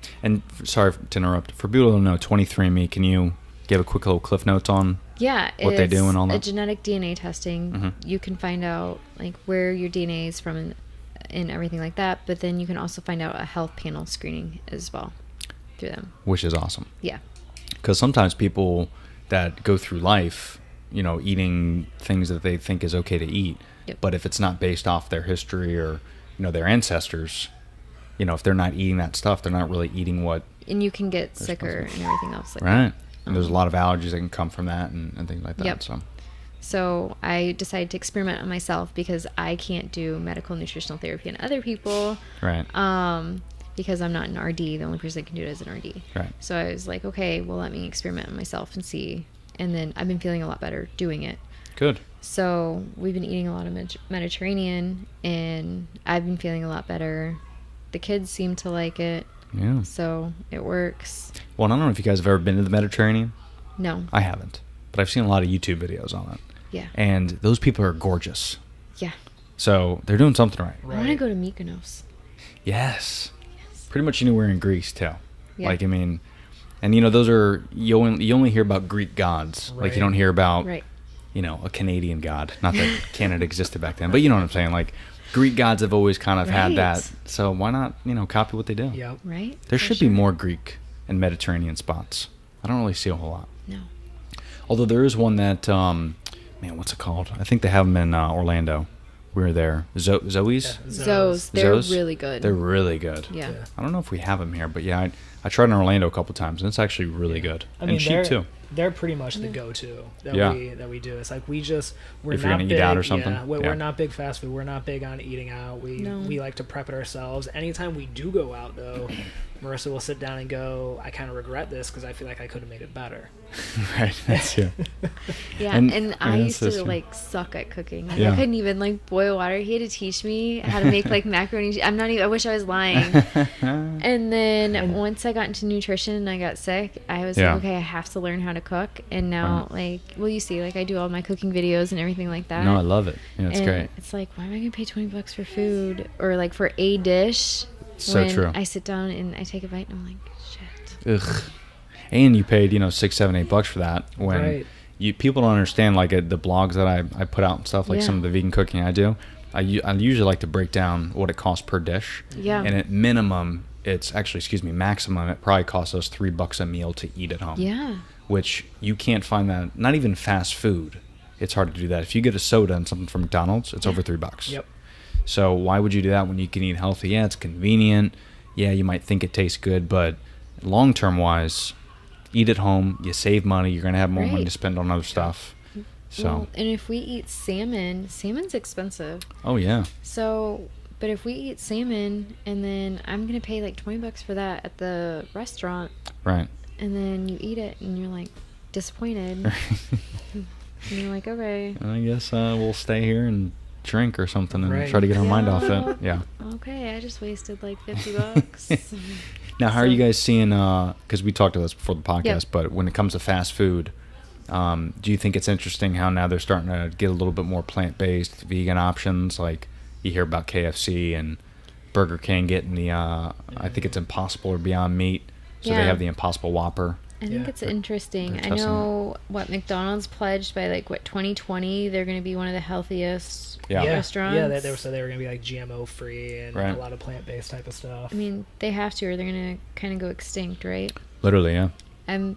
Speaker 5: sorry to interrupt. For people who don't know, 23andMe, can you give a quick little cliff notes on
Speaker 6: Yeah,
Speaker 5: what they do and all
Speaker 6: a
Speaker 5: that?
Speaker 6: genetic DNA testing.
Speaker 5: Mhm.
Speaker 6: You can find out like where your DNA is from and everything like that. But then you can also find out a health panel screening as well through them.
Speaker 5: Which is awesome.
Speaker 6: Yeah.
Speaker 5: Because sometimes people that go through life, you know, eating things that they think is okay to eat,
Speaker 6: Yep.
Speaker 5: but if it's not based off their history or, you know, their ancestors, you know, if they're not eating that stuff, they're not really eating what...
Speaker 6: And you can get sicker and everything else like that.
Speaker 5: Right. And there's a lot of allergies that can come from that and things like that.
Speaker 6: Yep.
Speaker 5: So
Speaker 6: So I decided to experiment on myself because I can't do medical nutritional therapy on other people.
Speaker 5: Right.
Speaker 6: Because I'm not an RD. The only person that can do it is an RD.
Speaker 5: Right.
Speaker 6: So I was like, okay, well, let me experiment on myself and see. And then I've been feeling a lot better doing it.
Speaker 5: Good.
Speaker 6: So we've been eating a lot of Mediterranean, and I've been feeling a lot better. The kids seem to like it,
Speaker 5: Yeah.
Speaker 6: so it works.
Speaker 5: Well, I don't know if you guys have ever been to the Mediterranean.
Speaker 6: No.
Speaker 5: I haven't. But I've seen a lot of YouTube videos on it.
Speaker 6: Yeah.
Speaker 5: And those people are gorgeous.
Speaker 6: Yeah.
Speaker 5: So they're doing something right.
Speaker 6: I want to go to Mykonos.
Speaker 5: Yes. Pretty much anywhere in Greece too.
Speaker 6: Yeah.
Speaker 5: Like, I mean, and you know, those are, you only hear about Greek gods. Like, you don't hear about,
Speaker 6: Right.
Speaker 5: you know, a Canadian god. Not that Canada existed back then, but you know what I'm saying. Like, Greek gods have always kind of had
Speaker 6: Right.
Speaker 5: that. So why not, you know, copy what they do?
Speaker 7: Yep.
Speaker 6: Right?
Speaker 5: There
Speaker 6: For
Speaker 5: should
Speaker 6: sure.
Speaker 5: be more Greek and Mediterranean spots. I don't really see a whole lot.
Speaker 6: No.
Speaker 5: Although there is one that, man, what's it called? I think they have them in Orlando. We were there. Zoe's?
Speaker 6: Zoes. They're
Speaker 5: Zoes?
Speaker 6: really good.
Speaker 5: They're really good.
Speaker 6: Yeah.
Speaker 7: Yeah.
Speaker 5: I don't know if we have them here, but yeah, I tried in Orlando a couple times, and it's actually really good.
Speaker 7: I mean,
Speaker 5: and cheap, too.
Speaker 7: They're pretty much the go-to that
Speaker 5: Yeah.
Speaker 7: we do. It's like we're
Speaker 5: If
Speaker 7: not
Speaker 5: you're gonna
Speaker 7: big,
Speaker 5: eat out or something,
Speaker 7: Yeah, we're
Speaker 5: yeah.
Speaker 7: not big fast food. We're not big on eating out.
Speaker 6: No.
Speaker 7: We like to prep it ourselves. Anytime we do go out, though, Marissa will sit down and go, I kind of regret this because I feel like I could have made it better.
Speaker 5: Right, that's true.
Speaker 6: Yeah,
Speaker 5: And-
Speaker 6: and I
Speaker 5: yeah,
Speaker 6: used
Speaker 5: that's
Speaker 6: to
Speaker 5: true.
Speaker 6: like suck at cooking. Like,
Speaker 5: Yeah.
Speaker 6: I couldn't even like boil water. He had to teach me how to make like macaroni. I'm not even. I wish I was lying. And then once I got into nutrition and I got sick, I was
Speaker 5: Yeah.
Speaker 6: like, okay, I have to learn how to cook. And now, like, well, you see, like I do all my cooking videos and everything like that.
Speaker 5: No, I love it. Yeah, it's
Speaker 6: and
Speaker 5: great.
Speaker 6: It's like, why am I gonna pay $20 for food or like for a dish?
Speaker 5: So
Speaker 6: when
Speaker 5: true.
Speaker 6: I sit down and I take a bite and I'm like, shit.
Speaker 5: Ugh. And you paid, $6, $7, $8 for that when
Speaker 7: Right.
Speaker 5: people don't understand, like, the blogs that I put out and stuff, like
Speaker 6: Yeah.
Speaker 5: some of the vegan cooking I do. I usually like to break down what it costs per dish.
Speaker 6: Yeah.
Speaker 5: And at minimum, it's actually, maximum, it probably costs us $3 a meal to eat at home.
Speaker 6: Yeah.
Speaker 5: Which you can't find that, not even fast food. It's hard to do that. If you get a soda and something from McDonald's, it's over $3.
Speaker 7: Yep.
Speaker 5: So why would you do that when you can eat healthy? Yeah, it's convenient. Yeah, you might think it tastes good, but long-term wise, eat at home. You save money. You're going to have more money
Speaker 6: Right.
Speaker 5: to spend on other stuff. So,
Speaker 6: Well, and if we eat salmon's expensive.
Speaker 5: oh yeah.
Speaker 6: So, but if we eat salmon and then I'm going to pay like $20 for that at the restaurant,
Speaker 5: Right.
Speaker 6: and then you eat it and you're like disappointed. And you're like, okay.
Speaker 5: I guess we'll stay here and drink or something and
Speaker 7: Right.
Speaker 5: try to get our mind off
Speaker 6: Yeah.
Speaker 5: it. Yeah.
Speaker 6: Okay, I just wasted like $50.
Speaker 5: Now, how are you
Speaker 6: So-
Speaker 5: guys seeing, because we talked about this before the podcast,
Speaker 6: Yep.
Speaker 5: but when it comes to fast food, do you think it's interesting how now they're starting to get a little bit more plant-based, vegan options? Like you hear about KFC and Burger King getting the, I think it's Impossible or Beyond Meat. So they
Speaker 6: Yeah.
Speaker 5: have the Impossible Whopper.
Speaker 6: I think
Speaker 7: Yeah.
Speaker 6: it's interesting.
Speaker 5: They're
Speaker 6: I
Speaker 5: testing
Speaker 6: know what McDonald's pledged by 2020, they're going to be one of the healthiest
Speaker 5: Yeah.
Speaker 6: restaurants.
Speaker 7: Yeah, they were going to be like GMO free and
Speaker 5: Right.
Speaker 7: a lot of plant based type of stuff.
Speaker 6: I mean, they have to, or they're going to kind of go extinct, right?
Speaker 5: Literally, yeah.
Speaker 6: I'm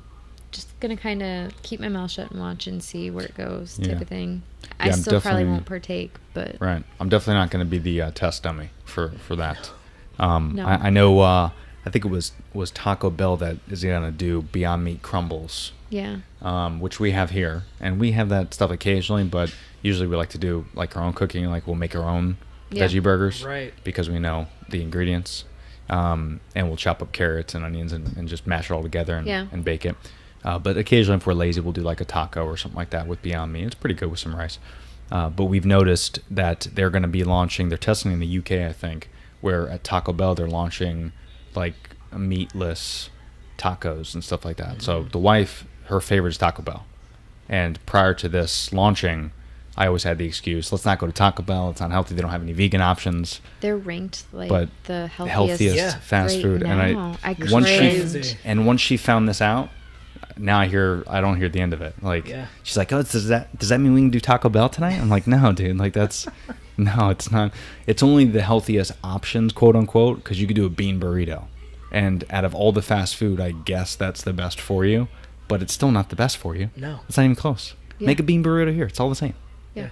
Speaker 6: just going to kind of keep my mouth shut and watch and see where it goes,
Speaker 5: Yeah.
Speaker 6: type of thing.
Speaker 5: Yeah,
Speaker 6: I
Speaker 5: I'm
Speaker 6: still probably
Speaker 5: definitely-
Speaker 6: won't partake, but
Speaker 5: Right. I'm definitely not going to be the test dummy for that.
Speaker 6: No.
Speaker 5: I know, I think it was Taco Bell that is going to do Beyond Meat crumbles.
Speaker 6: yeah.
Speaker 5: Which we have here, and we have that stuff occasionally, but usually we like to do like our own cooking. Like we'll make our own
Speaker 6: Yeah.
Speaker 5: veggie burgers,
Speaker 7: Right.
Speaker 5: Because we know the ingredients, and we'll chop up carrots and onions and just mash it all together and bake it. But occasionally, if we're lazy, we'll do like a taco or something like that with Beyond Meat. It's pretty good with some rice. But we've noticed that they're going to be launching. They're testing in the UK, I think, where at Taco Bell they're launching like meatless tacos and stuff like that. So the wife, her favorite is Taco Bell. And prior to this launching, I always had the excuse, let's not go to Taco Bell. It's not healthy. They don't have any vegan options.
Speaker 6: They're ranked like
Speaker 5: But
Speaker 6: the
Speaker 5: The
Speaker 6: healthiest,
Speaker 7: Yeah.
Speaker 5: fast
Speaker 6: right
Speaker 5: food.
Speaker 6: now.
Speaker 5: And
Speaker 6: I
Speaker 5: once
Speaker 7: Crazy.
Speaker 5: once she found this out, now I don't hear the end of it. Like
Speaker 7: Yeah.
Speaker 5: she's like, oh, does that mean we can do Taco Bell tonight? I'm like, no, dude. Like no, it's not. It's only the healthiest options, quote unquote, because you could do a bean burrito. And out of all the fast food, I guess that's the best for you, but it's still not the best for you.
Speaker 7: No.
Speaker 5: It's not even close.
Speaker 6: Yeah.
Speaker 5: Make a bean burrito here. It's all the same.
Speaker 6: Yeah.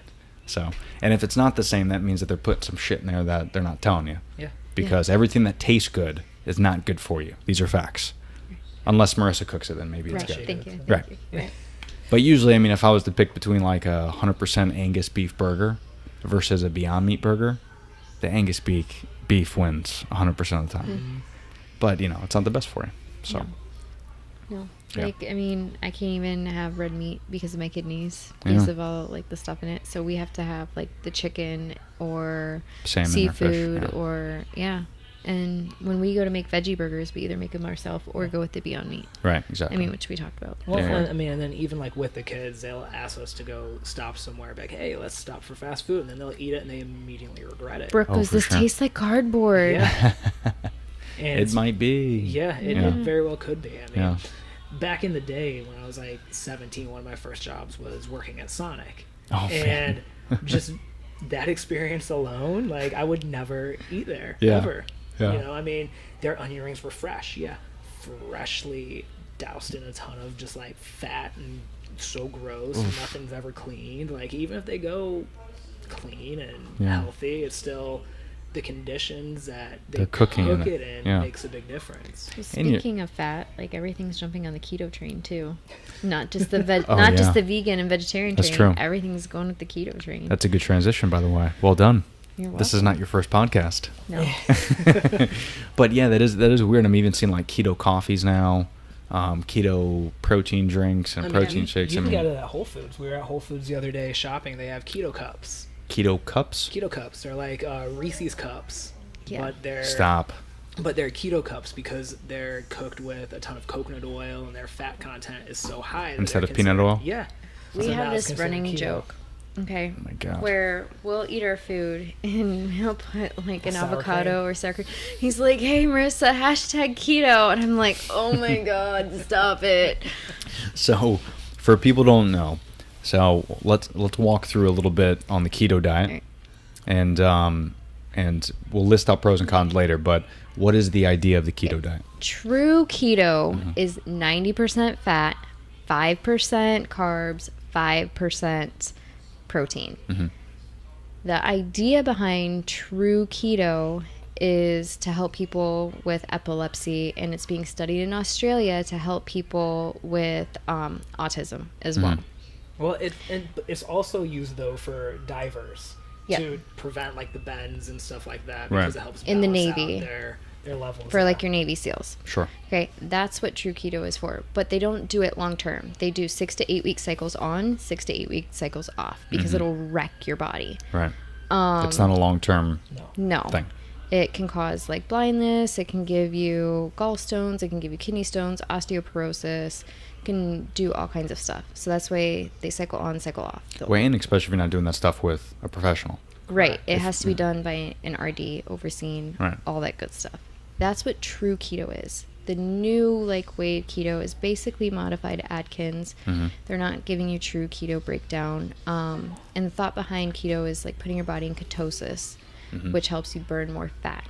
Speaker 5: So, and if it's not the same, that means that they're putting some shit in there that they're not telling you.
Speaker 7: Yeah.
Speaker 5: Because everything that tastes good is not good for you. These are facts. Unless Marissa cooks it, then maybe it's
Speaker 6: Right.
Speaker 5: good.
Speaker 6: Thank you.
Speaker 5: Right.
Speaker 6: Thank you. Right.
Speaker 5: But usually, I mean, if I was to pick between like a 100% Angus beef burger versus a Beyond Meat burger, the Angus beef wins 100% of the time.
Speaker 6: Mm-hmm.
Speaker 5: But, it's not the best for you. So,
Speaker 6: No.
Speaker 5: Yeah.
Speaker 6: Like, I mean, I can't even have red meat because of my kidneys, because
Speaker 5: Yeah.
Speaker 6: of all, like, the stuff in it. So we have to have, like, the chicken or
Speaker 5: salmon
Speaker 6: seafood
Speaker 5: or fish.
Speaker 6: or, yeah. And when we go to make veggie burgers, we either make them ourselves or go with the Beyond Meat.
Speaker 5: Right, exactly.
Speaker 6: I mean, which we talked about.
Speaker 7: Well,
Speaker 5: Yeah.
Speaker 7: I mean, and then even like with the kids, they'll ask us to go stop somewhere, be like, hey, let's stop for fast food, and then they'll eat it and they immediately regret it.
Speaker 6: Brooke
Speaker 5: Oh,
Speaker 6: goes,
Speaker 5: for
Speaker 6: this
Speaker 5: sure.
Speaker 6: tastes like cardboard.
Speaker 7: Yeah. And
Speaker 5: it
Speaker 7: it's-
Speaker 5: might be.
Speaker 7: Yeah, it
Speaker 5: Yeah.
Speaker 7: very well could be. I mean,
Speaker 5: Yeah.
Speaker 7: back in the day when I was like 17, one of my first jobs was working at Sonic.
Speaker 5: Oh,
Speaker 7: And
Speaker 5: man.
Speaker 7: just that experience alone, like I would never eat there
Speaker 5: Yeah.
Speaker 7: ever.
Speaker 5: Yeah.
Speaker 7: You know, I mean, their onion rings were fresh, yeah, freshly doused in a ton of just like fat and so gross. Nothing's ever cleaned. Like even if they go clean and
Speaker 5: Yeah.
Speaker 7: healthy, it's still the conditions that they
Speaker 5: They're cooking in
Speaker 7: cook
Speaker 5: it.
Speaker 7: it in
Speaker 5: Yeah.
Speaker 7: makes a big difference.
Speaker 5: And you-
Speaker 6: Speaking of fat, like everything's jumping on the keto train too. Not just the
Speaker 5: Oh,
Speaker 6: not
Speaker 5: yeah.
Speaker 6: just the vegan and vegetarian
Speaker 5: That's
Speaker 6: train.
Speaker 5: true.
Speaker 6: Everything's going with the keto train.
Speaker 5: That's a good transition, by the way. Well done.
Speaker 6: You're
Speaker 5: This is
Speaker 6: welcome.
Speaker 5: not your first podcast.
Speaker 6: No.
Speaker 5: But yeah, that is weird. I'm even seeing like keto coffees now, keto protein drinks and protein shakes.
Speaker 7: You
Speaker 5: I
Speaker 7: can
Speaker 5: mean,
Speaker 7: get it at Whole Foods. We were at Whole Foods the other day shopping. They have keto cups.
Speaker 5: keto cups.
Speaker 7: Keto cups. They're like Reese's cups,
Speaker 6: Yeah.
Speaker 7: but they're
Speaker 5: Stop.
Speaker 7: But they're keto cups because they're cooked with a ton of coconut oil and their fat content is so high. that
Speaker 5: Instead
Speaker 7: they're
Speaker 5: of peanut
Speaker 7: considered-
Speaker 5: oil?
Speaker 7: Yeah.
Speaker 6: We
Speaker 7: So now
Speaker 6: have
Speaker 7: it's
Speaker 6: this
Speaker 7: considered
Speaker 6: running
Speaker 7: keto.
Speaker 6: joke. Okay.
Speaker 5: Oh my God.
Speaker 6: Where we'll eat our food and he'll put like an
Speaker 7: Sour
Speaker 6: avocado
Speaker 7: cream.
Speaker 6: or sour cream. He's like, "Hey Marissa, hashtag keto," and I'm like, "Oh my God, stop it!"
Speaker 5: So, for people who don't know, so let's walk through a little bit on the keto diet,
Speaker 6: Right.
Speaker 5: and and we'll list out pros and cons later, but what is the idea of the keto diet?
Speaker 6: True keto is 90% fat, 5% carbs, 5% protein. The idea behind true keto is to help people with epilepsy, and it's being studied in Australia to help people with autism as well.
Speaker 7: Well, it's also used though for divers
Speaker 6: Yeah.
Speaker 7: to prevent like the bends and stuff like that
Speaker 5: Right.
Speaker 7: because it helps
Speaker 6: In the
Speaker 7: balance out
Speaker 6: Navy.
Speaker 7: their levels
Speaker 6: For like
Speaker 7: out.
Speaker 6: your Navy SEALs.
Speaker 5: Sure.
Speaker 6: Okay, that's what true keto is for. But they don't do it long term. They do 6 to 8 week cycles on, 6 to 8 week cycles off because it'll wreck your body.
Speaker 5: Right. It's not a long-term
Speaker 6: No.
Speaker 5: thing.
Speaker 6: It can cause like blindness, it can give you gallstones, it can give you kidney stones, osteoporosis, it can do all kinds of stuff. So that's why they cycle on, cycle off.
Speaker 5: Well, and especially if you're not doing that stuff with a professional.
Speaker 6: Right. It has to be done by an RD overseeing
Speaker 5: Right.
Speaker 6: all that good stuff. That's what true keto is. The new like wave keto is basically modified Atkins. They're not giving you true keto breakdown. And the thought behind keto is like putting your body in ketosis, which helps you burn more fat.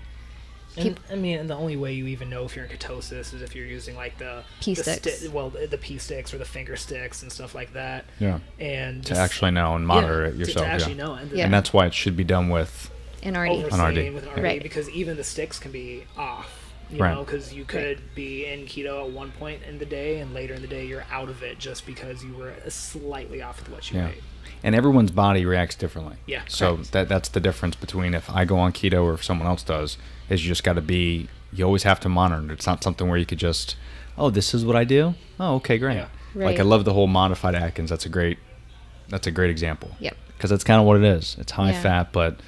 Speaker 7: And, and the only way you even know if you're in ketosis is if you're using like the
Speaker 6: Pea
Speaker 7: the
Speaker 6: sticks.
Speaker 7: the pea sticks or the finger sticks and stuff like that.
Speaker 5: Yeah.
Speaker 7: And
Speaker 5: To
Speaker 7: just-
Speaker 5: actually know and monitor
Speaker 7: yeah,
Speaker 5: it yourself.
Speaker 7: To actually
Speaker 5: yeah.
Speaker 7: know and,
Speaker 6: Yeah.
Speaker 5: And that's why it should be done with.
Speaker 6: And RD.
Speaker 7: overseeing
Speaker 5: RD.
Speaker 7: with an RD
Speaker 6: Right.
Speaker 7: because even the sticks can be off. You
Speaker 5: Right.
Speaker 7: know, because you could be in keto at one point in the day and later in the day you're out of it just because you were slightly off with what you
Speaker 5: Yeah.
Speaker 7: ate.
Speaker 5: And everyone's body reacts differently.
Speaker 7: Yeah,
Speaker 5: So that's the difference between if I go on keto or if someone else does, is you just got to be, you always have to monitor it. It's not something where you could just, oh, this is what I do? Oh, okay, great.
Speaker 7: Yeah.
Speaker 5: Like I
Speaker 6: Right.
Speaker 5: love the whole modified Atkins. That's a great example.
Speaker 6: Yep.
Speaker 5: Because that's kind of what it is. It's high
Speaker 6: Yeah.
Speaker 5: fat, but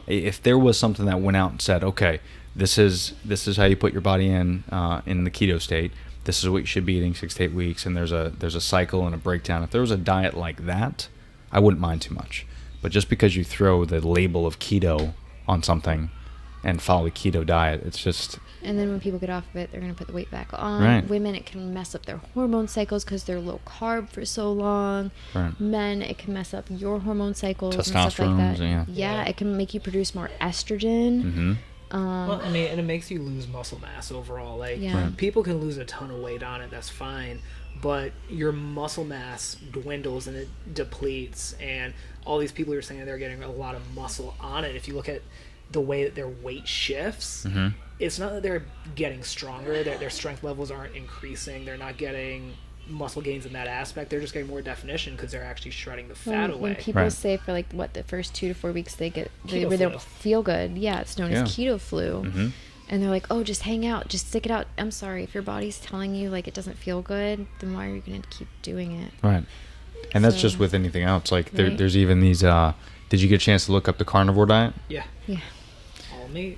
Speaker 5: if there was something that went out and said, okay, this is how you put your body in the keto state. This is what you should be eating 6 to 8 weeks, and there's a cycle and a breakdown. If there was a diet like that, I wouldn't mind too much. But just because you throw the label of keto on something and follow the keto diet, it's just
Speaker 6: And then when people get off of it, they're going to put the weight back on.
Speaker 5: Right.
Speaker 6: Women, it can mess up their hormone cycles because they're low carb for so long.
Speaker 5: Right.
Speaker 6: Men, it can mess up your hormone cycles and stuff like
Speaker 5: Testosterone,
Speaker 6: that.
Speaker 5: yeah.
Speaker 6: It can make you produce more estrogen.
Speaker 7: Well, and it makes you lose muscle mass overall. Like
Speaker 6: Yeah. Right.
Speaker 7: people can lose a ton of weight on it, that's fine, but your muscle mass dwindles and it depletes. And all these people are saying they're getting a lot of muscle on it. If you look at the way that their weight shifts, it's not that they're getting stronger. Their strength levels aren't increasing. They're not getting muscle gains in that aspect. They're just getting more definition because they're actually shredding the fat away.
Speaker 6: When people
Speaker 5: Right.
Speaker 6: say for like the first 2 to 4 weeks they
Speaker 7: Keto
Speaker 6: where they don't
Speaker 7: flu.
Speaker 6: feel good, it's known as
Speaker 5: Yeah.
Speaker 6: keto flu. And they're like, oh, just hang out, just stick it out. I'm sorry, if your body's telling you like it doesn't feel good, then why are you going to keep doing it?
Speaker 5: right. And that's
Speaker 6: So-
Speaker 5: just with anything else. Like
Speaker 6: Right.
Speaker 5: there's even these. Did you get a chance to look up the carnivore diet?
Speaker 7: Yeah,
Speaker 6: Yeah.
Speaker 7: all meat.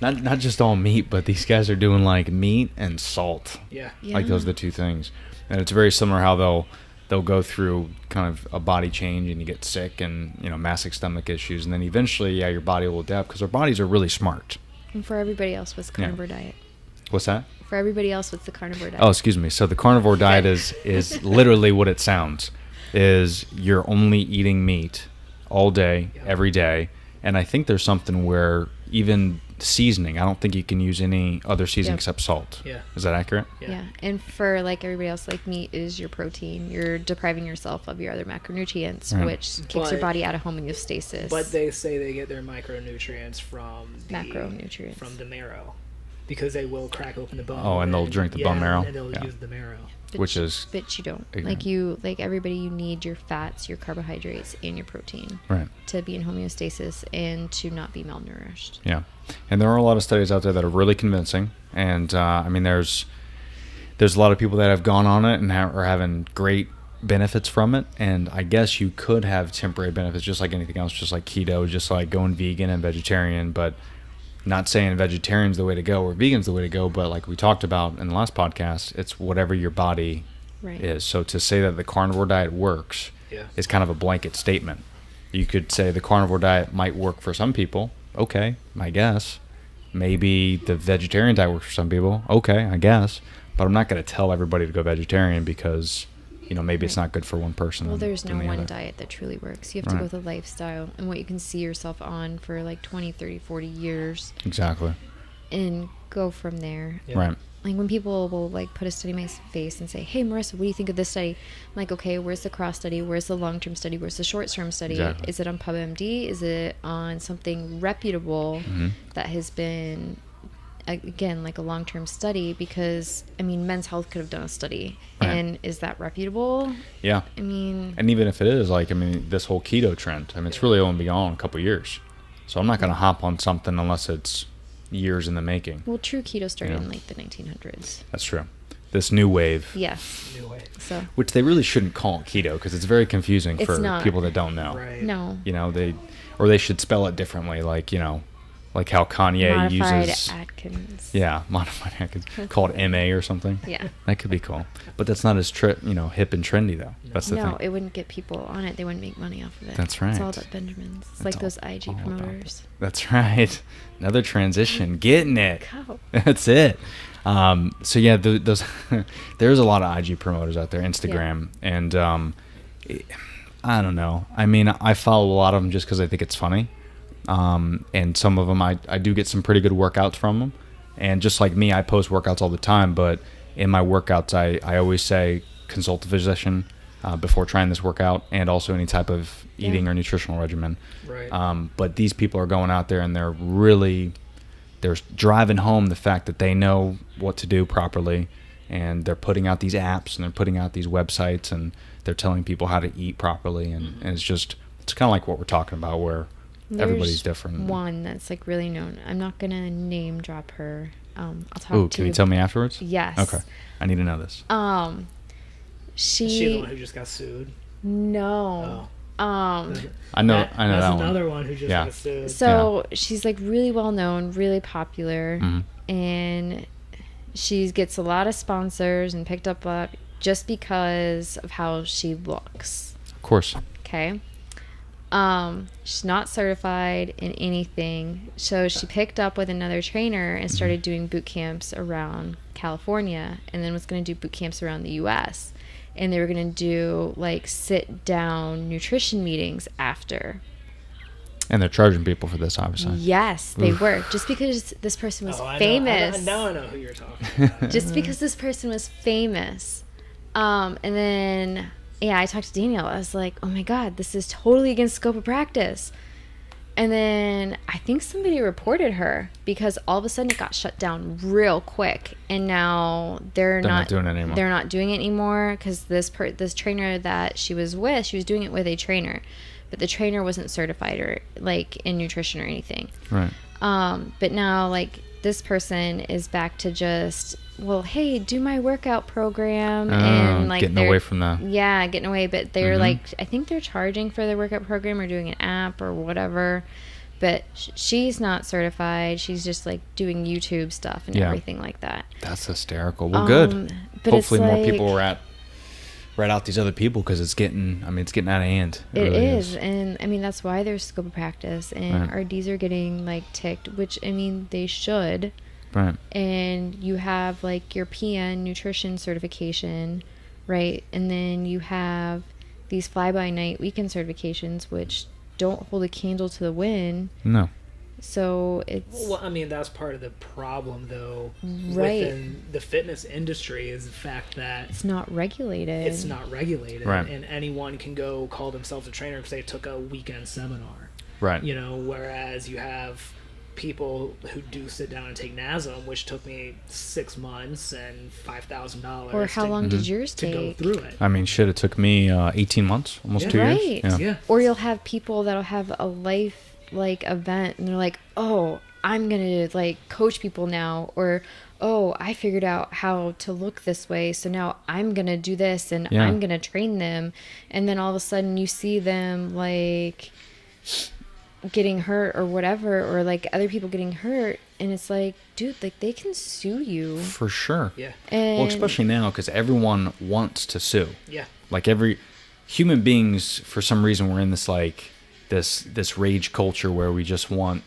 Speaker 5: Not just all meat, but these guys are doing like meat and salt.
Speaker 7: Yeah.
Speaker 5: Like those are the two things, and it's very similar how they'll go through kind of a body change and you get sick and massive stomach issues, and then eventually your body will adapt because our bodies are really smart.
Speaker 6: And for everybody else, what's the carnivore diet?
Speaker 5: What's that?
Speaker 6: For everybody else, what's the carnivore diet?
Speaker 5: Oh, excuse me. So the carnivore diet is literally what it sounds. Is you're only eating meat all day, every day, and I think there's something where even seasoning, I don't think you can use any other seasoning
Speaker 6: Yep.
Speaker 5: except salt.
Speaker 7: Yeah.
Speaker 5: Is that accurate?
Speaker 6: Yeah. And for like everybody else, like meat is your protein. You're depriving yourself of your other macronutrients,
Speaker 5: Right.
Speaker 6: which kicks your
Speaker 7: But-
Speaker 6: body out of homeostasis.
Speaker 7: But they say they get their micronutrients from
Speaker 6: Macronutrients.
Speaker 7: from the marrow, because they will crack open the bone.
Speaker 5: Oh, and they'll drink the bone marrow?
Speaker 7: and they'll
Speaker 5: Yeah.
Speaker 7: use the marrow.
Speaker 5: Which is
Speaker 6: But you don't.
Speaker 5: ignorant.
Speaker 6: Like everybody, you need your fats, your carbohydrates, and your protein
Speaker 5: right.
Speaker 6: to be in homeostasis and to not be malnourished.
Speaker 5: Yeah, and there are a lot of studies out there that are really convincing, and I mean, there's a lot of people that have gone on it and are having great benefits from it, and I guess you could have temporary benefits just like anything else, just like keto, just like going vegan and vegetarian, but not saying vegetarian's the way to go or vegan's the way to go, but like we talked about in the last podcast, it's whatever your body
Speaker 6: Right.
Speaker 5: is. So to say that the carnivore diet works
Speaker 7: Yeah.
Speaker 5: is kind of a blanket statement. You could say the carnivore diet might work for some people. Okay, I guess. Maybe the vegetarian diet works for some people. Okay, I guess. But I'm not going to tell everybody to go vegetarian because maybe it's not good for one person.
Speaker 6: Well,
Speaker 5: than-
Speaker 6: there's no
Speaker 5: than the
Speaker 6: one
Speaker 5: other.
Speaker 6: diet that truly works. You have to go
Speaker 5: Right.
Speaker 6: with a lifestyle and what you can see yourself on for like 20, 30, 40 years
Speaker 5: Exactly.
Speaker 6: and go from there.
Speaker 7: Yeah.
Speaker 5: Right.
Speaker 6: Like when people will like put a study in my face and say, "Hey, Marissa, what do you think of this study?" I'm like, "Okay, where's the cross study? Where's the long-term study? Where's the short-term study?
Speaker 5: Exactly.
Speaker 6: Is it on PubMD? Is it on something reputable
Speaker 5: Mm-hmm.
Speaker 6: that has been, again, like a long-term study?" Because I mean, Men's Health could have done a study,
Speaker 5: Right.
Speaker 6: and is that reputable?
Speaker 5: Yeah.
Speaker 6: I mean,
Speaker 5: And even if it is, like, I mean, this whole keto trend, I mean, it's really only been on a couple years. So I'm not going to hop on something unless it's years in the making.
Speaker 6: well, true keto started
Speaker 5: Yeah.
Speaker 6: in like the 1900s.
Speaker 5: That's true. This new wave,
Speaker 6: Yes.
Speaker 7: New way.
Speaker 6: So
Speaker 5: which they really shouldn't call it keto because it's very confusing
Speaker 6: It's
Speaker 5: for
Speaker 6: not.
Speaker 5: people that don't know.
Speaker 7: Right.
Speaker 6: no.
Speaker 5: They should spell it differently, like, like how Kanye
Speaker 6: Modified
Speaker 5: uses.
Speaker 6: Atkins.
Speaker 5: Yeah, modified Atkins, called MA or something.
Speaker 6: Yeah.
Speaker 5: That could be cool. But that's not as hip and trendy though. That's the
Speaker 6: No,
Speaker 5: thing.
Speaker 6: it wouldn't get people on it. They wouldn't make money off of it.
Speaker 5: That's
Speaker 6: It's all
Speaker 5: right.
Speaker 6: about Benjamins. It's
Speaker 5: That's
Speaker 6: like
Speaker 5: all-
Speaker 6: those IG
Speaker 5: all about
Speaker 6: promoters.
Speaker 5: That's right. Another transition. Getting it.
Speaker 6: Go.
Speaker 5: That's it. So yeah, those there's a lot of IG promoters out there, Instagram, and I don't know. I mean, I follow a lot of them just because I think it's funny, and some of them I do get some pretty good workouts from them. And just like me, I post workouts all the time, but in my workouts, I always say consult a physician before trying this workout, and also any type of eating or nutritional regimen.
Speaker 7: Right.
Speaker 5: But these people are going out there and they're driving home the fact that they know what to do properly, and they're putting out these apps and they're putting out these websites and they're telling people how to eat properly, and it's kind of like what we're talking about where everybody's
Speaker 6: There's
Speaker 5: different.
Speaker 6: One that's like really known. I'm not gonna name drop her. I'll talk
Speaker 5: Ooh,
Speaker 6: to
Speaker 5: can you tell me afterwards?
Speaker 6: Yes.
Speaker 5: Okay, I need to know this.
Speaker 7: Is she the one who just got sued?
Speaker 6: No.
Speaker 7: Oh.
Speaker 5: I know
Speaker 7: That's
Speaker 5: that one.
Speaker 7: another one who just
Speaker 5: Yeah.
Speaker 7: got sued.
Speaker 6: So she's like really well known, really popular,
Speaker 5: Mm-hmm.
Speaker 6: and she gets a lot of sponsors and picked up a lot just because of how she looks.
Speaker 5: Of course.
Speaker 6: Okay. She's not certified in anything. So she picked up with another trainer and started doing boot camps around California, and then was going to do boot camps around the US. And they were going to do like sit down nutrition meetings after.
Speaker 5: And they're charging people for this, obviously.
Speaker 6: Yes, they were. Just because this person was
Speaker 7: I
Speaker 6: famous.
Speaker 7: Now I know who you're talking about.
Speaker 6: Just because this person was famous. And then, yeah, I talked to Daniel. I was like, oh my God, this is totally against scope of practice. And then I think somebody reported her because all of a sudden it got shut down real quick. And now they're
Speaker 5: not doing it anymore.
Speaker 6: They're not doing it anymore because this trainer that she was doing it with a trainer. But the trainer wasn't certified or like in nutrition or anything.
Speaker 5: Right.
Speaker 6: But now like this person is back to just, well, hey, do my workout program, and like
Speaker 5: getting
Speaker 6: they're-
Speaker 5: away from that.
Speaker 6: Yeah, getting away. But they're
Speaker 5: Mhm.
Speaker 6: like, I think they're charging for their workout program or doing an app or whatever. But she's not certified. She's just like doing YouTube stuff and
Speaker 5: Yeah.
Speaker 6: everything like that.
Speaker 5: That's hysterical. Well, good.
Speaker 6: But
Speaker 5: Hopefully
Speaker 6: it's
Speaker 5: more
Speaker 6: like-
Speaker 5: people rat out these other people because it's getting out of hand.
Speaker 6: It
Speaker 5: really
Speaker 6: is, and I mean that's why there's scope of practice, and
Speaker 5: Right.
Speaker 6: RDs are getting like ticked, which I mean they should.
Speaker 5: Right.
Speaker 6: And you have like your PN nutrition certification, right? And then you have these fly-by-night weekend certifications, which don't hold a candle to the wind.
Speaker 5: No.
Speaker 6: So it's
Speaker 7: Well, I mean, that's part of the problem, though,
Speaker 6: Right.
Speaker 7: within the fitness industry is the fact that
Speaker 6: it's not regulated.
Speaker 7: it's not regulated,
Speaker 5: Right.
Speaker 7: and anyone can go call themselves a trainer because they took a weekend seminar.
Speaker 5: Right.
Speaker 7: You know, whereas you have people who do sit down and take NASM, which took me 6 months and $5,000.
Speaker 6: Or how long did yours
Speaker 7: to go
Speaker 6: take?
Speaker 7: through it?
Speaker 5: I mean, shit, it took me 18 months, almost
Speaker 7: Yeah.
Speaker 5: 2 years.
Speaker 6: Right.
Speaker 5: Yeah.
Speaker 7: Yeah.
Speaker 6: Or you'll have people that'll have a life like event and they're like, oh, I'm gonna like coach people now, or oh, I figured out how to look this way, so now I'm gonna do this and
Speaker 5: Yeah.
Speaker 6: I'm gonna train them. And then all of a sudden you see them like getting hurt or whatever, or like other people getting hurt, and it's like, dude, like they can sue you.
Speaker 5: For sure.
Speaker 7: Yeah.
Speaker 6: And
Speaker 5: Well, especially now because everyone wants to sue.
Speaker 7: Yeah.
Speaker 5: Like every human beings, for some reason, we're in this like this rage culture where we just want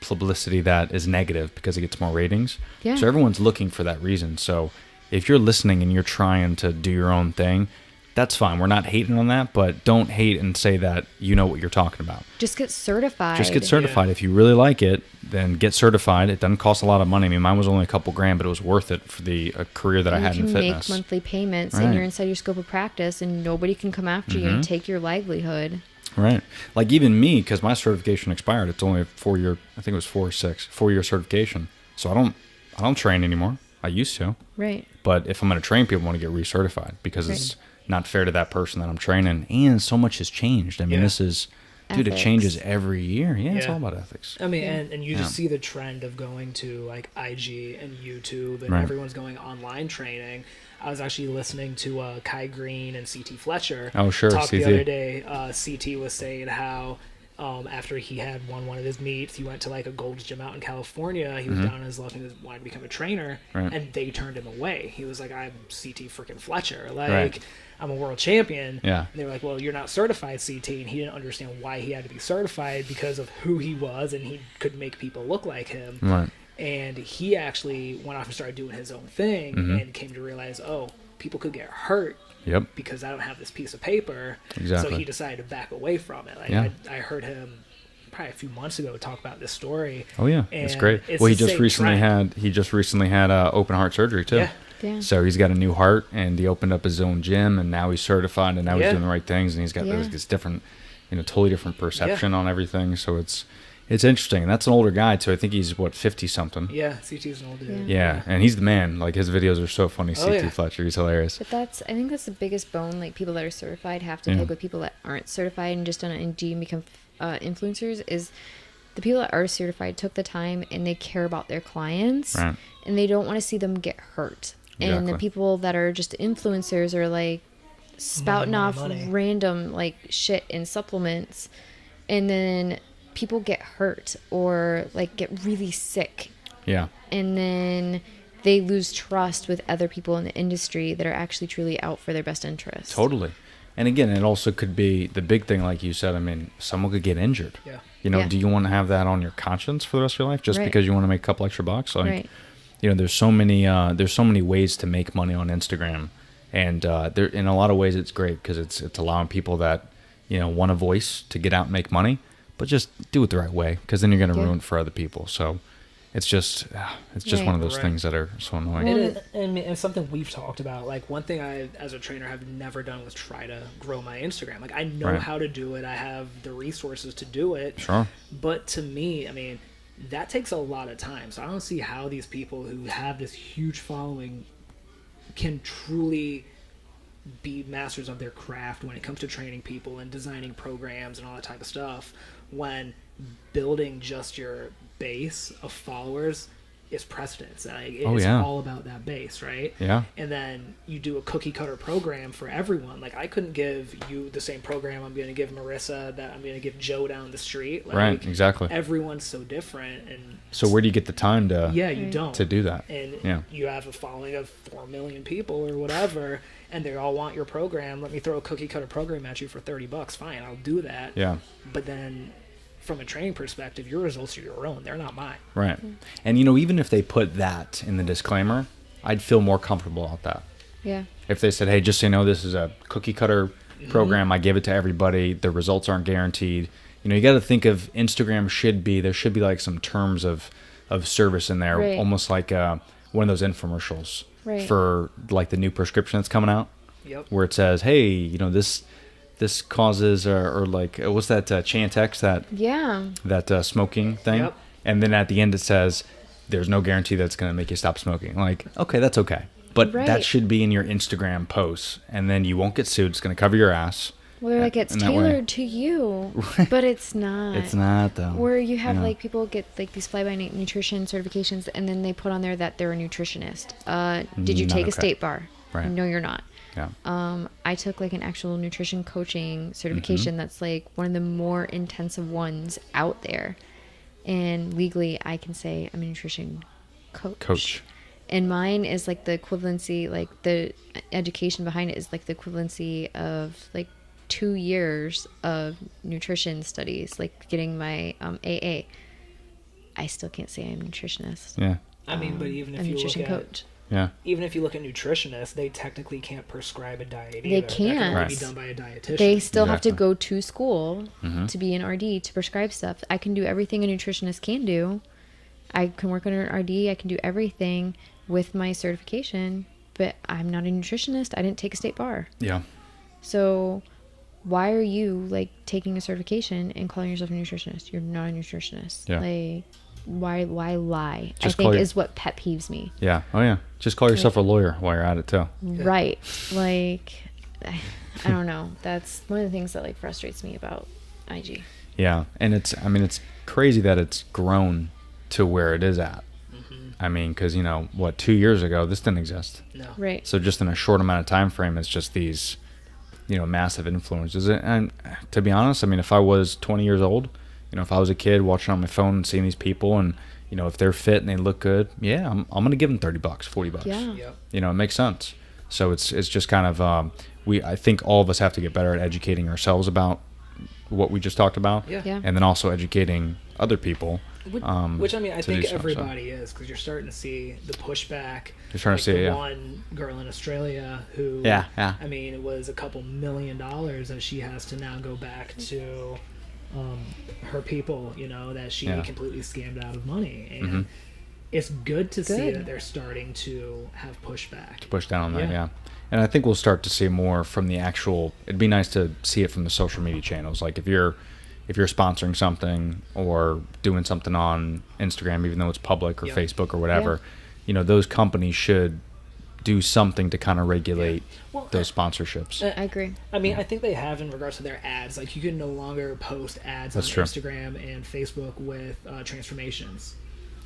Speaker 5: publicity that is negative because it gets more ratings.
Speaker 6: Yeah.
Speaker 5: So everyone's looking for that reason. So if you're listening and you're trying to do your own thing, that's fine. We're not hating on that, but don't hate and say that you know what you're talking about.
Speaker 6: Just get certified.
Speaker 5: Just get certified. If you really like it, then get certified. It doesn't cost a lot of money. I mean, mine was only a couple grand, but it was worth it for the career that I had in
Speaker 6: You can
Speaker 5: fitness.
Speaker 6: make monthly payments,
Speaker 5: Right.
Speaker 6: and you're inside your scope of practice, and nobody can come after you and take your livelihood.
Speaker 5: Right. Like even me, because my certification expired. It's only a 4-year. I think it was 4 or 6 4-year certification. So I don't train anymore. I used to.
Speaker 6: Right.
Speaker 5: But if I'm going to train people, I want to get recertified because it's not fair to that person that I'm training. And so much has changed. I mean, this is, dude, it
Speaker 6: Ethics.
Speaker 5: changes every year. Yeah, it's
Speaker 7: Yeah.
Speaker 5: all about ethics.
Speaker 7: I mean, and you just see the trend of going to like IG and YouTube, and
Speaker 5: Right.
Speaker 7: everyone's going online training. I was actually listening to Kai Green and CT Fletcher.
Speaker 5: Oh, sure,
Speaker 7: talk the
Speaker 5: CT.
Speaker 7: other day. CT was saying how after he had won one of his meets, he went to like a Gold's Gym out in California. He was down on his luck and wanted to become a trainer,
Speaker 5: Right.
Speaker 7: and they turned him away. He was like, "I'm CT freaking Fletcher. Like,
Speaker 5: Right.
Speaker 7: I'm a world champion."
Speaker 5: Yeah.
Speaker 7: And they were like, "Well, you're not certified CT," and he didn't understand why he had to be certified because of who he was, and he could make people look like him.
Speaker 5: Right.
Speaker 7: And he actually went off and started doing his own thing, and came to realize, oh, people could get hurt
Speaker 5: Yep.
Speaker 7: because I don't have this piece of paper.
Speaker 5: Exactly.
Speaker 7: So he decided to back away from it. Like,
Speaker 5: Yeah.
Speaker 7: I heard him probably a few months ago talk about this story.
Speaker 5: Oh yeah, it's
Speaker 7: And
Speaker 5: great.
Speaker 7: it's
Speaker 5: Well, he
Speaker 7: the
Speaker 5: just
Speaker 7: same
Speaker 5: recently
Speaker 7: trend.
Speaker 5: had open heart surgery too.
Speaker 7: Yeah.
Speaker 6: Yeah.
Speaker 5: So he's got a new heart, and he opened up his own gym, and now he's certified, and now he's
Speaker 7: Yeah.
Speaker 5: doing the right things, and he's got
Speaker 6: Yeah.
Speaker 5: this different, totally different perception on everything. So it's interesting. And that's an older guy too. I think he's 50 something.
Speaker 7: Yeah, CT's an old dude.
Speaker 5: Yeah, and he's the man. Like his videos are so funny.
Speaker 7: Oh,
Speaker 5: CT
Speaker 7: yeah.
Speaker 5: Fletcher, he's hilarious.
Speaker 6: But I think that's the biggest bone. Like people that are certified have to pick with people that aren't certified and just on Indeed and become influencers. Is the people that are certified took the time and they care about their clients,
Speaker 5: Right.
Speaker 6: and they don't want to see them get hurt. And the
Speaker 5: Exactly.
Speaker 6: people that are just influencers are like spouting
Speaker 7: Money,
Speaker 6: off
Speaker 7: money.
Speaker 6: random like shit and supplements, and then people get hurt or like get really sick,
Speaker 5: Yeah.
Speaker 6: and then they lose trust with other people in the industry that are actually truly out for their best interest.
Speaker 5: Totally. And again, it also could be the big thing, like you said. I mean, someone could get injured.
Speaker 7: Yeah.
Speaker 6: Yeah.
Speaker 5: Do you want to have that on your conscience for the rest of your life just
Speaker 6: Right.
Speaker 5: because you want to make a couple extra bucks? Like,
Speaker 6: Right.
Speaker 5: there's so many ways to make money on Instagram, and there in a lot of ways it's great because it's allowing people that want a voice to get out and make money, but just do it the right way, because then you're going to
Speaker 6: Yeah.
Speaker 5: ruin it for other people. So it's just
Speaker 6: Right.
Speaker 5: one of those
Speaker 7: Right.
Speaker 5: things that are so annoying.
Speaker 7: It is, and it's something we've talked about. Like, one thing I, as a trainer, have never done was try to grow my Instagram. Like, I know
Speaker 5: Right.
Speaker 7: how to do it. I have the resources to do it.
Speaker 5: Sure.
Speaker 7: But to me, I mean, that takes a lot of time. So I don't see how these people who have this huge following can truly be masters of their craft when it comes to training people and designing programs and all that type of stuff, when building just your base of followers is precedence. Like, it's
Speaker 5: yeah.
Speaker 7: all about that base, right?
Speaker 5: Yeah.
Speaker 7: And then you do a cookie cutter program for everyone. Like, I couldn't give you the same program I'm going to give Marissa, that I'm going to give Joe down the street. Like,
Speaker 5: Right, exactly.
Speaker 7: Everyone's so different, and
Speaker 5: So where do you get the time to
Speaker 7: yeah, you don't
Speaker 5: to do that?
Speaker 7: and
Speaker 5: Yeah.
Speaker 7: you have a following of 4 million people or whatever, and they all want your program. Let me throw a cookie cutter program at you for $30. Fine, I'll do that.
Speaker 5: Yeah.
Speaker 7: But then, from a training perspective, your results are your own. They're not mine.
Speaker 5: Right. And even if they put that in the disclaimer, I'd feel more comfortable about that.
Speaker 6: Yeah.
Speaker 5: If they said, hey, just so you know, this is a cookie cutter program. I give it to everybody. The results aren't guaranteed. You got to think of Instagram there should be like some terms of service in there,
Speaker 6: Right.
Speaker 5: almost like one of those infomercials
Speaker 6: Right.
Speaker 5: for like the new prescription that's coming out,
Speaker 7: Yep.
Speaker 5: where it says, hey, this causes, or like, what's that Chantix,
Speaker 6: Yeah.
Speaker 5: that smoking thing?
Speaker 7: Yep.
Speaker 5: And then at the end it says, there's no guarantee that it's going to make you stop smoking. Like, okay, that's okay. But that
Speaker 6: Right.
Speaker 5: should be in your Instagram posts, and then you won't get sued. It's going to cover your ass.
Speaker 6: Well, they're like, it's
Speaker 5: in that way.
Speaker 6: tailored to you, but it's not.
Speaker 5: It's not, though.
Speaker 6: Where you have
Speaker 5: Yeah.
Speaker 6: like people get like these fly-by-night nutrition certifications, and then they put on there that they're a nutritionist. Did you
Speaker 5: Not
Speaker 6: take a
Speaker 5: okay.
Speaker 6: state bar?
Speaker 5: Right.
Speaker 6: No, you're not.
Speaker 5: Yeah.
Speaker 6: I took like an actual nutrition coaching certification
Speaker 5: Mm-hmm.
Speaker 6: that's like one of the more intensive ones out there. And legally, I can say I'm a nutrition coach. And mine is like the equivalency, like the education behind it is like the equivalency of like 2 years of nutrition studies, like getting my AA. I still can't say I'm a nutritionist.
Speaker 5: Yeah.
Speaker 7: I mean, but even
Speaker 6: a
Speaker 7: if you look
Speaker 6: nutrition
Speaker 7: at
Speaker 6: coach.
Speaker 5: Yeah.
Speaker 7: even if you look at nutritionists, they technically can't prescribe a diet either.
Speaker 6: They
Speaker 7: That can
Speaker 6: can't.
Speaker 7: only
Speaker 5: Right.
Speaker 7: be done by a dietitian.
Speaker 6: They still have to
Speaker 5: Exactly.
Speaker 6: go to school to be an RD to prescribe stuff. I can do everything a nutritionist can do. I can work under an RD. I can do everything with my certification, but I'm not a nutritionist. I didn't take a state bar.
Speaker 5: Yeah.
Speaker 6: So why are you like taking a certification and calling yourself a nutritionist? You're not a nutritionist.
Speaker 5: Yeah.
Speaker 6: Like why lie?
Speaker 5: Just
Speaker 6: I
Speaker 5: call
Speaker 6: think
Speaker 5: your-
Speaker 6: is what pet peeves me.
Speaker 5: Yeah. Oh yeah. Just call yourself a lawyer while you're at it too.
Speaker 6: Right. Like I don't know. That's one of the things that like frustrates me about IG.
Speaker 5: Yeah, and it's crazy that it's grown to where it is at. I mean, because 2 years ago this didn't exist.
Speaker 7: No.
Speaker 6: Right.
Speaker 5: So just in a short amount of time frame, it's just these, massive influences. And to be honest, I mean, if I was 20 years old, if I was a kid watching on my phone and seeing these people, and if they're fit and they look good, yeah, I'm gonna give them $30, $40.
Speaker 6: Yeah.
Speaker 7: Yep.
Speaker 5: It makes sense. So it's just kind of I think all of us have to get better at educating ourselves about what we just talked about.
Speaker 7: Yeah.
Speaker 6: Yeah.
Speaker 5: And then also educating other people.
Speaker 7: Which I mean, I
Speaker 5: to
Speaker 7: think
Speaker 5: do so, so.
Speaker 7: everybody is, because you're starting to see the pushback.
Speaker 5: You're starting to see
Speaker 7: the
Speaker 5: it, yeah.
Speaker 7: one girl in Australia who,
Speaker 5: Yeah, yeah.
Speaker 7: I mean, it was a couple $1 million that she has to now go back to her people, that she
Speaker 5: Yeah.
Speaker 7: completely scammed out of money. And
Speaker 5: Mhm.
Speaker 7: it's good to see
Speaker 6: Good.
Speaker 7: that they're starting to have pushback.
Speaker 5: Push down on that,
Speaker 7: Yeah.
Speaker 5: yeah. And I think we'll start to see more from the actual. It'd be nice to see it from the social media channels. Like if you're sponsoring something or doing something on Instagram, even though it's public or
Speaker 7: Yep.
Speaker 5: Facebook or whatever, those companies should do something to kind of regulate
Speaker 7: Well,
Speaker 5: those sponsorships.
Speaker 6: I agree.
Speaker 7: I mean, I think they have in regards to their ads. Like, you can no longer post ads
Speaker 5: That's
Speaker 7: on
Speaker 5: true.
Speaker 7: Instagram and Facebook with transformations.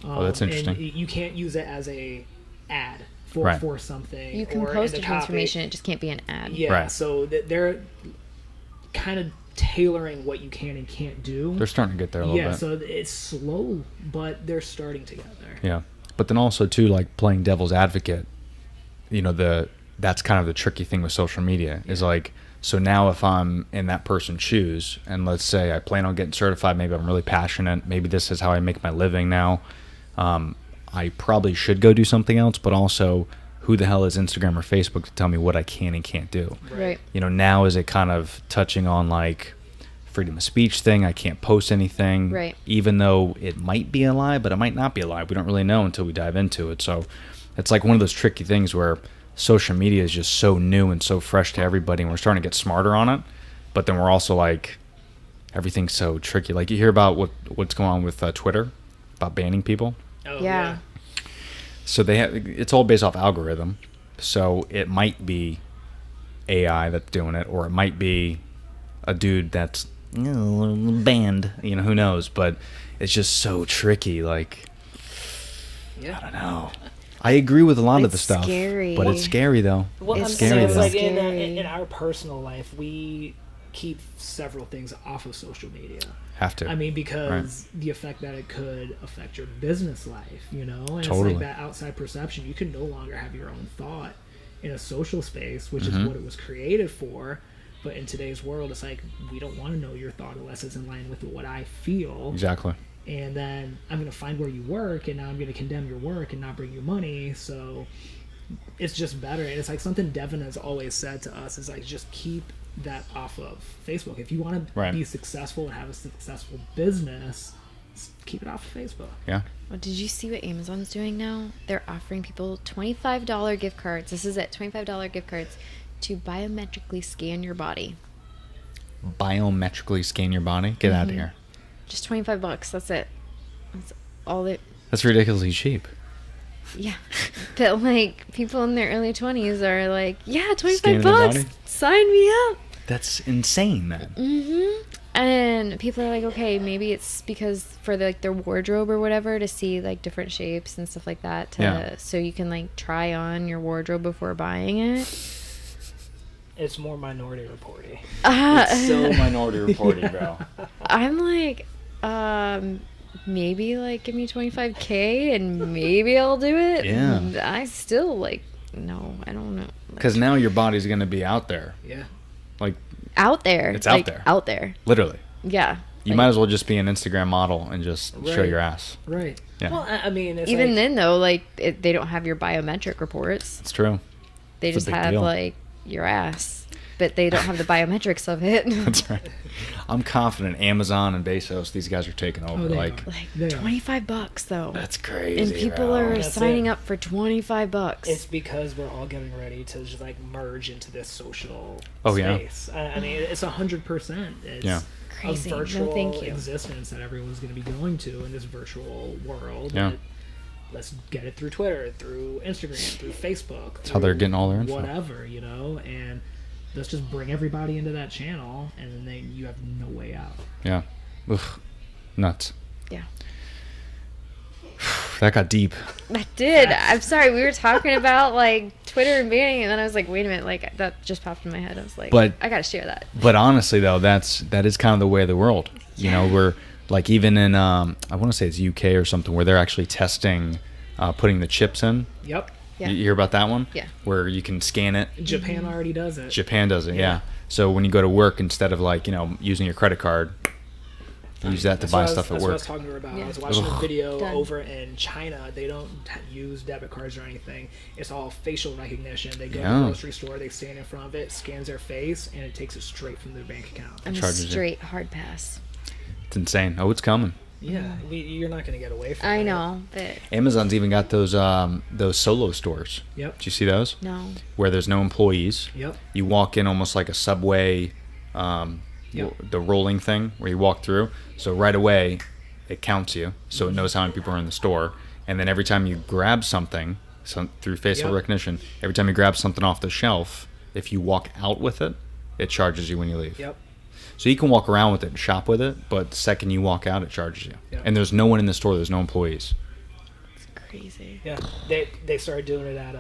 Speaker 5: Oh, that's interesting.
Speaker 7: And you can't use it as a ad for
Speaker 5: Right.
Speaker 7: for something.
Speaker 6: You can
Speaker 7: or in
Speaker 6: post
Speaker 7: the
Speaker 6: a
Speaker 7: copy.
Speaker 6: transformation, it just can't be an ad.
Speaker 7: Yeah,
Speaker 5: Right.
Speaker 7: so they're kind of tailoring what you can and can't do.
Speaker 5: They're starting to get there a little
Speaker 7: Yeah,
Speaker 5: bit.
Speaker 7: so it's slow, but they're starting to get there.
Speaker 5: Yeah, but then also too, like playing devil's advocate. That's kind of the tricky thing with social media is like. So now if I'm in that person's shoes, and let's say I plan on getting certified, maybe I'm really passionate, maybe this is how I make my living now. I probably should go do something else, but also, who the hell is Instagram or Facebook to tell me what I can and can't do?
Speaker 6: Right.
Speaker 5: Now is it kind of touching on like freedom of speech thing? I can't post anything,
Speaker 6: Right.
Speaker 5: even though it might be a lie, but it might not be a lie. We don't really know until we dive into it. So it's like one of those tricky things where social media is just so new and so fresh to everybody, and we're starting to get smarter on it. But then we're also like, everything's so tricky. Like you hear about what's going on with Twitter about banning people.
Speaker 7: Oh,
Speaker 6: Yeah.
Speaker 5: So it's all based off algorithm. So it might be AI that's doing it, or it might be a dude that's banned. Who knows? But it's just so tricky. Like,
Speaker 7: Yeah.
Speaker 5: I don't know. I agree with a lot of the
Speaker 6: It's
Speaker 5: stuff,
Speaker 6: scary.
Speaker 5: but it's scary though.
Speaker 7: Well,
Speaker 6: It's
Speaker 7: I'm
Speaker 5: scary
Speaker 7: saying,
Speaker 5: though.
Speaker 7: like
Speaker 6: Scary.
Speaker 7: in our personal life, we keep several things off of social media.
Speaker 5: Have to.
Speaker 7: I mean, because the effect that it could affect your business life, and
Speaker 5: Totally.
Speaker 7: it's like that outside perception. You can no longer have your own thought in a social space, which
Speaker 5: Mm-hmm.
Speaker 7: is what it was created for. But in today's world, it's like, we don't want to know your thought unless it's in line with what I feel.
Speaker 5: Exactly.
Speaker 7: And then I'm going to find where you work, and now I'm going to condemn your work and not bring you money. So it's just better. And it's like something Devin has always said to us is like, just keep that off of Facebook. If you want to
Speaker 5: Right.
Speaker 7: be successful and have a successful business, keep it off of Facebook.
Speaker 5: Yeah.
Speaker 6: Well, did you see what Amazon's doing now? They're offering people $25 gift cards. This is it, $25 gift cards to biometrically scan your body.
Speaker 5: Biometrically scan your body. Get out of
Speaker 6: Mhm.
Speaker 5: here.
Speaker 6: Just $25. That's it. That's all it.
Speaker 5: That's ridiculously cheap.
Speaker 6: Yeah. But like people in their early 20s are like, yeah,
Speaker 5: Scanning
Speaker 6: $25
Speaker 5: their
Speaker 6: bucks.
Speaker 5: body?
Speaker 6: Sign me up.
Speaker 5: That's insane, man.
Speaker 6: And people are like, okay, maybe it's because for their wardrobe or whatever, to see like different shapes and stuff like that,
Speaker 5: Yeah.
Speaker 6: so you can like try on your wardrobe before buying it.
Speaker 7: It's more Minority Reporting.
Speaker 5: It's so Minority Reporting, bro.
Speaker 6: I'm like, maybe like give me $25K and maybe I'll do it.
Speaker 5: Yeah.
Speaker 6: I still like, no, I don't know.
Speaker 5: Because now your body's going to be out there.
Speaker 7: Yeah.
Speaker 5: Like,
Speaker 6: Out there.
Speaker 5: It's out
Speaker 6: like,
Speaker 5: there.
Speaker 6: Out there.
Speaker 5: literally.
Speaker 6: Yeah.
Speaker 5: You might as well just be an Instagram model and just show
Speaker 7: Right.
Speaker 5: your ass.
Speaker 7: Right.
Speaker 5: Yeah.
Speaker 7: Well, I mean, it's
Speaker 6: Even
Speaker 7: like,
Speaker 6: then, though, like they don't have your biometric reports.
Speaker 5: It's true.
Speaker 6: They
Speaker 5: It's a
Speaker 6: just
Speaker 5: big
Speaker 6: have
Speaker 5: deal.
Speaker 6: like your ass, but they don't have the biometrics of it.
Speaker 5: That's right. I'm confident Amazon and Bezos, these guys are taking over.
Speaker 7: Oh, they
Speaker 5: like,
Speaker 7: are.
Speaker 6: Like
Speaker 7: They are.
Speaker 6: $25 though.
Speaker 5: that's crazy.
Speaker 6: And people
Speaker 5: bro.
Speaker 6: are
Speaker 7: That's
Speaker 6: signing
Speaker 7: it.
Speaker 6: up for $25.
Speaker 7: it's because we're all getting ready to just like merge into this social
Speaker 5: Oh, yeah.
Speaker 7: space. I mean, it's 100%. It's
Speaker 5: Yeah.
Speaker 6: Crazy.
Speaker 7: a
Speaker 6: No,
Speaker 7: virtual
Speaker 6: thank you.
Speaker 7: existence that everyone's going to be going to in this virtual world.
Speaker 5: Yeah.
Speaker 7: that- Let's get it through Twitter, through Instagram, through Facebook.
Speaker 5: That's how they're
Speaker 7: through
Speaker 5: getting all their info.
Speaker 7: Whatever, and let's just bring everybody into that channel, and then you have no way out.
Speaker 5: Yeah. Ugh. Nuts.
Speaker 6: Yeah.
Speaker 5: That got deep.
Speaker 6: I did. I'm sorry. We were talking about like Twitter and banning, and then I was like, wait a minute, like that just popped in my head. I was like,
Speaker 5: But-
Speaker 6: I gotta share that.
Speaker 5: But honestly, though, that is kind of the way of the world. You know, we're like even in I want to say it's UK or something where they're actually testing putting the chips in.
Speaker 7: Yep.
Speaker 6: Yeah.
Speaker 5: You hear about that one?
Speaker 6: Yeah.
Speaker 5: Where you can scan it.
Speaker 7: Japan already does it.
Speaker 5: Japan does it, yeah.
Speaker 7: Yeah.
Speaker 5: So when you go to work, instead of like using your credit card, use that to
Speaker 7: That's
Speaker 5: buy
Speaker 7: what I was-
Speaker 5: stuff at
Speaker 7: that's what I
Speaker 5: work.
Speaker 7: was talking to her about.
Speaker 6: Yeah.
Speaker 7: I was watching a
Speaker 5: Ugh.
Speaker 7: video
Speaker 6: Done.
Speaker 7: over in China. They don't use debit cards or anything. It's all facial recognition. They go to
Speaker 5: Yeah.
Speaker 7: the grocery store, they stand in front of it, scans their face, and it takes it straight from their bank account.
Speaker 6: I'm a
Speaker 5: charges you.
Speaker 6: straight hard pass.
Speaker 5: It's insane. Oh, it's coming.
Speaker 7: Yeah, you're not going to get away from it.
Speaker 6: I know, but
Speaker 5: Amazon's even got those solo stores.
Speaker 7: Yep.
Speaker 5: Did you see those?
Speaker 6: no.
Speaker 5: Where there's no employees.
Speaker 7: Yep.
Speaker 5: You walk in almost like a subway,
Speaker 7: Yep.
Speaker 5: the rolling thing where you walk through. So right away, it counts you, so it knows how many people are in the store. And then every time you grab something, through facial
Speaker 7: Yep.
Speaker 5: recognition, every time you grab something off the shelf, if you walk out with it, it charges you when you leave.
Speaker 7: Yep.
Speaker 5: So you can walk around with it and shop with it, but the second you walk out, it charges you.
Speaker 7: Yep.
Speaker 5: And there's no one in the store. There's no employees.
Speaker 6: It's crazy.
Speaker 7: Yeah, they started doing it at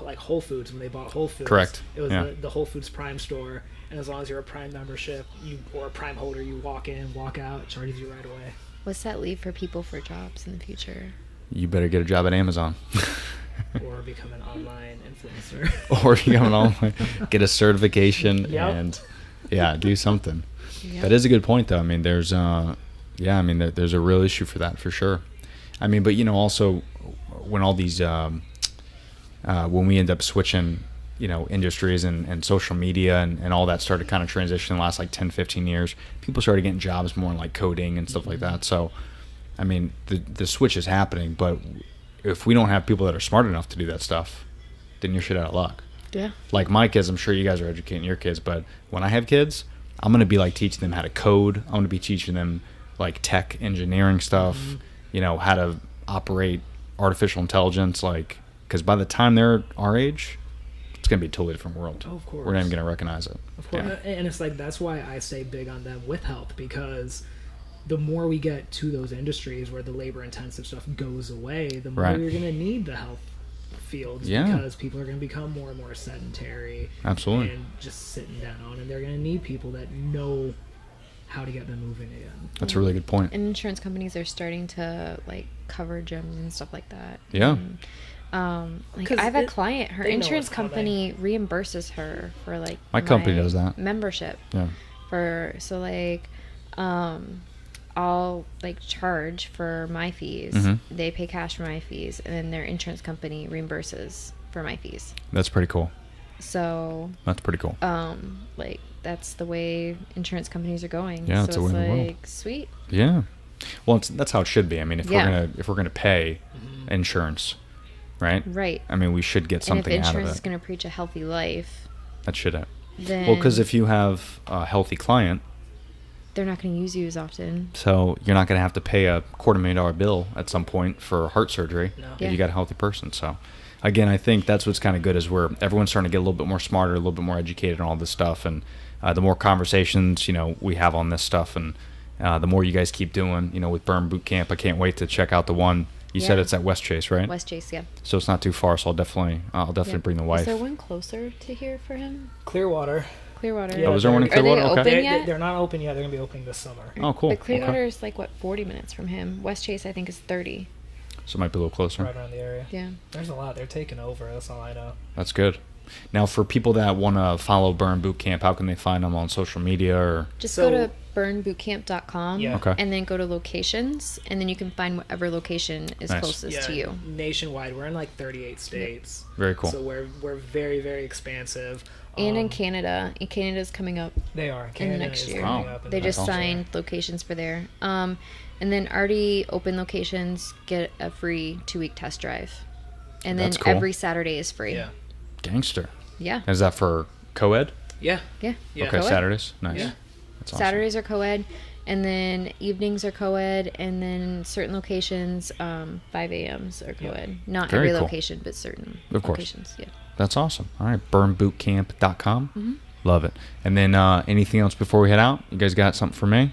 Speaker 7: like Whole Foods when they bought Whole Foods.
Speaker 5: Correct.
Speaker 7: It was
Speaker 5: Yeah.
Speaker 7: the Whole Foods Prime store, and as long as you're a Prime membership, or a Prime holder, you walk in, walk out, it charges you right away.
Speaker 6: What's that leave for people for jobs in the future?
Speaker 5: You better get a job at Amazon.
Speaker 7: Or become an online influencer.
Speaker 5: Or you get a certification
Speaker 7: Yep.
Speaker 5: and do something.
Speaker 6: Yep.
Speaker 5: That is a good point, though. I mean, there's there's a real issue for that for sure. I mean, but also when all these when we end up switching industries and social media and all that started kind of transition in the last like 10-15 years, people started getting jobs more in like coding and stuff like that. So I mean, the switch is happening, but if we don't have people that are smart enough to do that stuff, then you're shit out of luck.
Speaker 6: Yeah.
Speaker 5: Like my kids, I'm sure you guys are educating your kids, but when I have kids, I'm going to be like teaching them how to code. I'm going to be teaching them like tech engineering stuff, how to operate artificial intelligence, like, because by the time they're our age, it's going to be a totally different world.
Speaker 7: Oh, of course.
Speaker 5: We're not even going to recognize it.
Speaker 7: Of course,
Speaker 5: Yeah.
Speaker 7: and it's like that's why I stay big on them with health, because the more we get to those industries where the labor-intensive stuff goes away, the more
Speaker 5: Right.
Speaker 7: you're going to need the health fields,
Speaker 5: Yeah.
Speaker 7: because people are going to become more and more sedentary.
Speaker 5: Absolutely.
Speaker 7: And just sitting down, and they're going to need people that know how to get them moving again.
Speaker 5: That's a really good point.
Speaker 6: And insurance companies are starting to like cover gyms and stuff like that.
Speaker 5: Yeah.
Speaker 6: And, like
Speaker 7: 'Cause
Speaker 6: I have a
Speaker 7: it-
Speaker 6: client, her
Speaker 7: they know
Speaker 6: insurance
Speaker 7: what's coming.
Speaker 6: company reimburses her for like
Speaker 5: My company does that.
Speaker 6: membership.
Speaker 5: Yeah.
Speaker 6: So like I'll like charge for my fees.
Speaker 5: Mhm.
Speaker 6: They pay cash for my fees, and then their insurance company reimburses for my fees.
Speaker 5: That's pretty cool.
Speaker 6: So
Speaker 5: That's pretty cool.
Speaker 6: like that's the way insurance companies are going.
Speaker 5: Yeah,
Speaker 6: so
Speaker 5: it's a
Speaker 6: it's
Speaker 5: way in the world.
Speaker 6: like sweet.
Speaker 5: Yeah. Well, that's how it should be. I mean, if
Speaker 6: Yeah.
Speaker 5: we're gonna pay insurance, right?
Speaker 6: Right.
Speaker 5: I mean, we should get
Speaker 6: And if
Speaker 5: something out of
Speaker 6: insurance is
Speaker 5: it.
Speaker 6: going to preach a healthy life,
Speaker 5: That should have.
Speaker 6: then
Speaker 5: Well, because if you have a healthy client,
Speaker 6: they're not going to use you as often.
Speaker 5: so you're not going to have to pay a $250,000 bill at some point for heart surgery
Speaker 7: No.
Speaker 5: if
Speaker 6: Yeah.
Speaker 5: you got a healthy person. So, again, I think that's what's kind of good is where everyone's starting to get a little bit more smarter, a little bit more educated on all this stuff, and the more conversations we have on this stuff, and the more you guys keep doing, with Burn Boot Camp. I can't wait to check out the one. You said
Speaker 6: Yeah.
Speaker 5: it's at West Chase, right?
Speaker 6: West Chase, yeah.
Speaker 5: So it's not too far. So I'll definitely
Speaker 6: Yeah.
Speaker 5: bring the
Speaker 6: Is
Speaker 5: wife.
Speaker 6: there one closer to here for him?
Speaker 7: Clearwater.
Speaker 6: Clearwater.
Speaker 7: Yeah,
Speaker 5: Oh, is there one in
Speaker 6: Are they
Speaker 5: Clearwater?
Speaker 6: open
Speaker 5: Okay.
Speaker 6: yet?
Speaker 7: They're not open yet. They're going to be opening this summer.
Speaker 5: Oh, cool.
Speaker 6: But Clearwater
Speaker 5: Okay.
Speaker 6: is like, what, 40 minutes from him? West Chase, I think, is 30.
Speaker 5: So it might be a little closer.
Speaker 7: Right around the area.
Speaker 6: Yeah.
Speaker 7: There's a lot. They're taking over. That's all I know.
Speaker 5: That's good. Now, for people that want to follow Burn Boot Camp, how can they find them on social media or?
Speaker 6: Just
Speaker 7: So-
Speaker 6: go to burnbootcamp.com.
Speaker 7: Yeah.
Speaker 5: Okay.
Speaker 6: And then go to locations, and then you can find whatever location is
Speaker 5: Nice.
Speaker 6: closest to you.
Speaker 7: Nationwide, we're in like 38 states.
Speaker 5: Very cool.
Speaker 7: So we're very, very expansive.
Speaker 6: And in Canada. And Canada's coming up.
Speaker 7: They are.
Speaker 6: in the
Speaker 7: Canada
Speaker 6: next
Speaker 7: is
Speaker 6: year.
Speaker 7: coming
Speaker 5: Wow.
Speaker 7: up in
Speaker 6: They
Speaker 7: the
Speaker 6: just
Speaker 7: next year.
Speaker 6: signed locations for there. And then already open locations get a free 2-week test drive. And then
Speaker 5: That's cool.
Speaker 6: every Saturday is free.
Speaker 7: Yeah.
Speaker 5: Gangster.
Speaker 6: Yeah.
Speaker 5: Is that for co-ed?
Speaker 7: Yeah.
Speaker 6: Yeah.
Speaker 7: Yeah.
Speaker 5: Okay,
Speaker 6: Co-ed?
Speaker 5: Saturdays. Nice.
Speaker 7: Yeah.
Speaker 5: That's awesome.
Speaker 6: Saturdays are co-ed, and then evenings are co-ed, and then certain locations, 5 a.m.s are co-ed. Not
Speaker 5: Very
Speaker 6: every
Speaker 5: cool.
Speaker 6: location, but certain
Speaker 5: Of course.
Speaker 6: locations. Yeah.
Speaker 5: That's awesome. All right, burnbootcamp.com.
Speaker 6: Mm-hmm.
Speaker 5: Love it. And then anything else before we head out? You guys got something for me?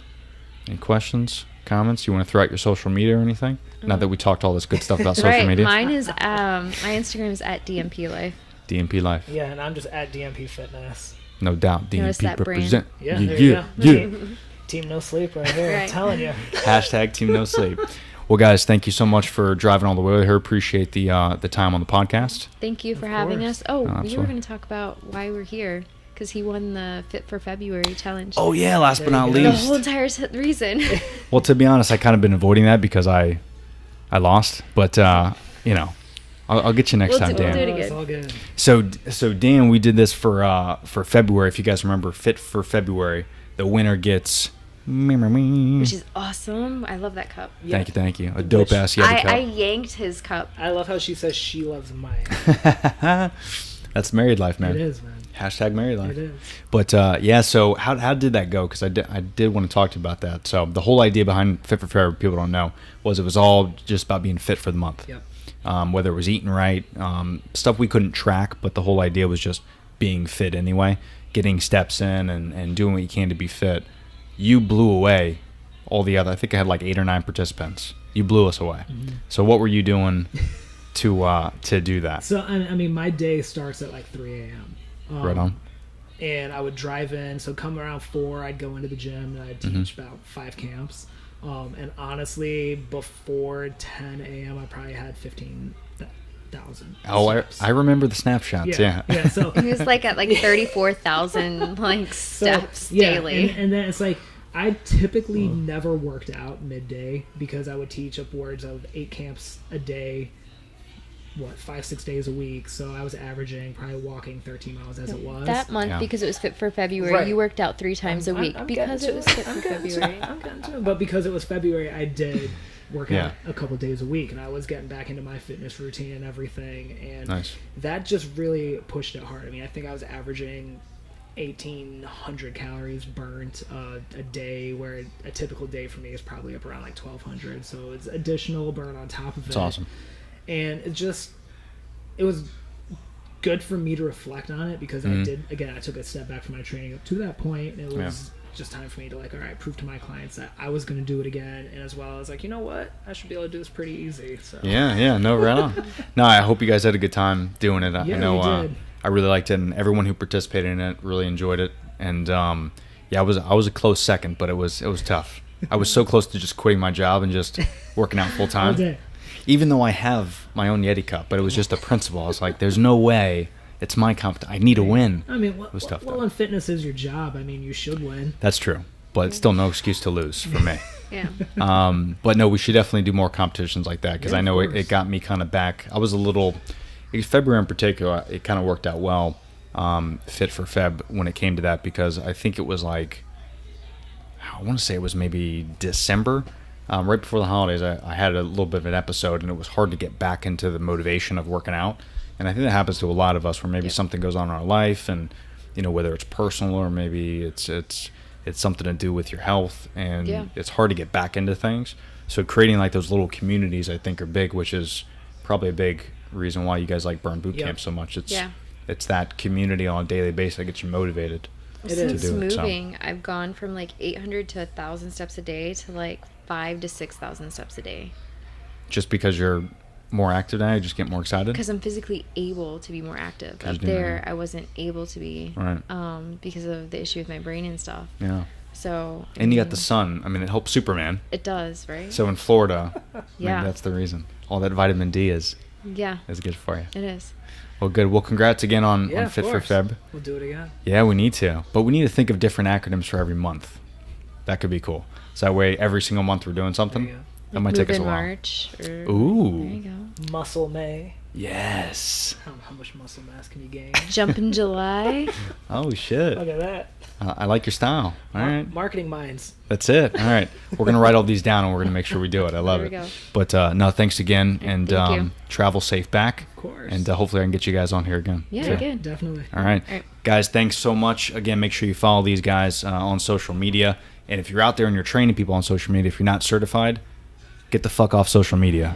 Speaker 5: Any questions, comments? You want to throw out your social media or anything? Not that we talked all this good stuff about social
Speaker 6: Right.
Speaker 5: media.
Speaker 6: Mine is my Instagram is at DMP Life.
Speaker 5: DMP Life.
Speaker 7: Yeah, and I'm just at DMP Fitness.
Speaker 5: No doubt.
Speaker 6: Notice
Speaker 5: DMP
Speaker 6: that brand?
Speaker 5: represent.
Speaker 7: Yeah,
Speaker 5: Yeah,
Speaker 7: there you
Speaker 5: yeah,
Speaker 7: go.
Speaker 5: yeah.
Speaker 7: Team No Sleep right here. I'm
Speaker 6: Right.
Speaker 7: telling you.
Speaker 5: Hashtag Team No Sleep. Well, guys, thank you so much for driving all the way here. Appreciate the time on the podcast.
Speaker 6: Thank you for having
Speaker 7: course.
Speaker 6: us. Oh, we
Speaker 5: absolutely.
Speaker 6: were going to talk about why we're here because he won the Fit for February challenge.
Speaker 5: Oh, yeah. Last but
Speaker 7: There
Speaker 5: not
Speaker 7: you go.
Speaker 6: The
Speaker 5: least.
Speaker 6: whole entire reason.
Speaker 5: Well, to be honest, I kind of been avoiding that because I lost. But, I'll get you next
Speaker 6: We'll
Speaker 5: time,
Speaker 6: do- we'll
Speaker 5: Dan.
Speaker 6: do it
Speaker 7: It's
Speaker 6: again.
Speaker 7: all good.
Speaker 5: So Dan, we did this for February. If you guys remember, Fit for February, the winner gets.
Speaker 6: Which is awesome. I love that cup.
Speaker 5: Thank you. A dope ass Yeti
Speaker 6: I
Speaker 5: cup.
Speaker 6: yanked his cup.
Speaker 7: I love how she says she loves mine.
Speaker 5: That's married life, man.
Speaker 7: It is, man.
Speaker 5: Hashtag married life.
Speaker 7: It is.
Speaker 5: But yeah, so how did that go? Because I did want to talk to you about that. So the whole idea behind Fit for February, people don't know, was it was all just about being fit for the month.
Speaker 7: Yep.
Speaker 5: Whether it was eating right, stuff we couldn't track, but the whole idea was just being fit anyway, getting steps in and doing what you can to be fit. You blew away all the other, I think I had like 8 or 9 participants. You blew us away.
Speaker 7: Mm-hmm.
Speaker 5: So what were you doing to do that?
Speaker 7: So, I mean, my day starts at like 3 a.m.
Speaker 5: Right on.
Speaker 7: And I would drive in. So come around 4, I'd go into the gym and I'd teach about 5 camps. And honestly, before 10 a.m., I probably had 15,000.
Speaker 5: Oh,
Speaker 7: steps.
Speaker 5: I remember the snapshots. Yeah.
Speaker 7: Yeah. So
Speaker 6: He was like at like 34,000 like steps daily.
Speaker 7: And then it's like I typically never worked out midday because I would teach upwards of 8 camps a day. 5-6 days a week, so I was averaging probably walking 13 miles as it was.
Speaker 6: That month,
Speaker 5: Yeah.
Speaker 6: because it was Fit for February,
Speaker 7: Right.
Speaker 6: you worked out 3 times a week
Speaker 7: I'm
Speaker 6: because
Speaker 7: getting
Speaker 6: it was
Speaker 7: to
Speaker 6: Fit
Speaker 7: I'm
Speaker 6: for
Speaker 7: getting to
Speaker 6: February.
Speaker 7: I'm getting to it. But because it was February, I did work
Speaker 5: Yeah.
Speaker 7: out a couple days a week, and I was getting back into my fitness routine and everything, and
Speaker 5: Nice.
Speaker 7: that just really pushed it hard. I mean, I think I was averaging 1,800 calories burnt a day, where a typical day for me is probably up around like 1,200. So it's additional burn on top of it.
Speaker 5: It's awesome.
Speaker 7: And it was good for me to reflect on it because I took a step back from my training up to that point, and it was just time for me to all right, prove to my clients that I was going to do it again, and as well as you know what, I should be able to do this pretty easy. So
Speaker 5: Yeah, no, right on. No, I hope you guys had a good time doing it. I
Speaker 7: Yeah,
Speaker 5: know
Speaker 7: we did.
Speaker 5: I really liked it, and everyone who participated in it really enjoyed it. And I was a close second, but it was tough. I was so close to just quitting my job and just working out full
Speaker 7: all
Speaker 5: time.
Speaker 7: day.
Speaker 5: Even though I have my own Yeti cup, but it was just a principle. I was like, there's no way. It's my competition. I need to win.
Speaker 7: I mean,
Speaker 5: It was tough,
Speaker 7: well,
Speaker 5: though.
Speaker 7: and fitness is your job. I mean, you should win.
Speaker 5: That's true, but it's still no excuse to lose for me.
Speaker 6: Yeah.
Speaker 5: But no, we should definitely do more competitions like that because
Speaker 7: Yeah,
Speaker 5: I
Speaker 7: of
Speaker 5: know
Speaker 7: course.
Speaker 5: it got me kind of back. I was a little, February in particular, it kind of worked out well, Fit for Feb when it came to that, because I think it was like, I want to say it was maybe December, right before the holidays. I had a little bit of an episode, and it was hard to get back into the motivation of working out. And I think that happens to a lot of us, where maybe something goes on in our life, and whether it's personal or maybe it's something to do with your health, and it's hard to get back into things. So creating like those little communities, I think, are big, which is probably a big reason why you guys like Burn Boot Camp so much. It's that community on a daily basis that gets you motivated.
Speaker 6: Since
Speaker 5: to do it, so.
Speaker 6: moving, I've gone from like 800 to 1,000 steps a day to like 5,000 to 6,000 steps a day.
Speaker 5: Just because you're more active now, you just get more excited?
Speaker 6: Because I'm physically able to be more active.
Speaker 5: 'Cause
Speaker 6: Up
Speaker 5: you do
Speaker 6: there,
Speaker 5: that.
Speaker 6: I wasn't able to be,
Speaker 5: Right.
Speaker 6: because of the issue with my brain and stuff.
Speaker 5: Yeah.
Speaker 6: So.
Speaker 5: And you got the sun. I mean, it helps Superman.
Speaker 6: It does, right?
Speaker 5: So in Florida,
Speaker 6: Yeah.
Speaker 5: maybe that's the reason. All that vitamin D is
Speaker 6: Yeah,
Speaker 5: good for you.
Speaker 6: it is.
Speaker 5: Well, good. Well, congrats again on
Speaker 7: Of
Speaker 5: Fit for
Speaker 7: course.
Speaker 5: Feb.
Speaker 7: We'll do it again.
Speaker 5: Yeah, we need to. But we need to think of different acronyms for every month. That could be cool. So that way, every single month we're doing something.
Speaker 7: There you go.
Speaker 5: That might take us a
Speaker 6: Move in
Speaker 5: while.
Speaker 6: March. Or,
Speaker 5: Ooh.
Speaker 6: There you go.
Speaker 7: Muscle May.
Speaker 5: Yes.
Speaker 7: How much muscle mass can you gain?
Speaker 6: Jump in July.
Speaker 5: Oh shit.
Speaker 7: Look at that.
Speaker 5: I like your style. All right.
Speaker 7: Marketing minds.
Speaker 5: That's it. All right. We're gonna write all these down and we're gonna make sure we do it. I love
Speaker 6: There
Speaker 5: it.
Speaker 6: we go.
Speaker 5: But no, thanks again, and
Speaker 6: Thank you.
Speaker 5: travel safe back.
Speaker 7: Of course.
Speaker 5: And hopefully I can get you guys on here again.
Speaker 6: Yeah,
Speaker 5: So,
Speaker 6: again.
Speaker 7: Definitely.
Speaker 5: All right.
Speaker 6: All right.
Speaker 5: Guys, thanks so much. Again, make sure you follow these guys on social media. And if you're out there and you're training people on social media, if you're not certified, get the fuck off social media.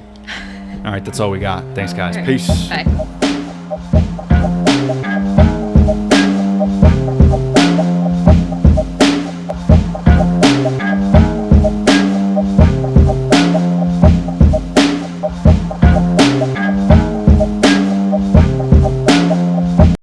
Speaker 5: All right, that's all we got. Thanks, guys.
Speaker 6: All right.
Speaker 5: Peace.
Speaker 6: Bye.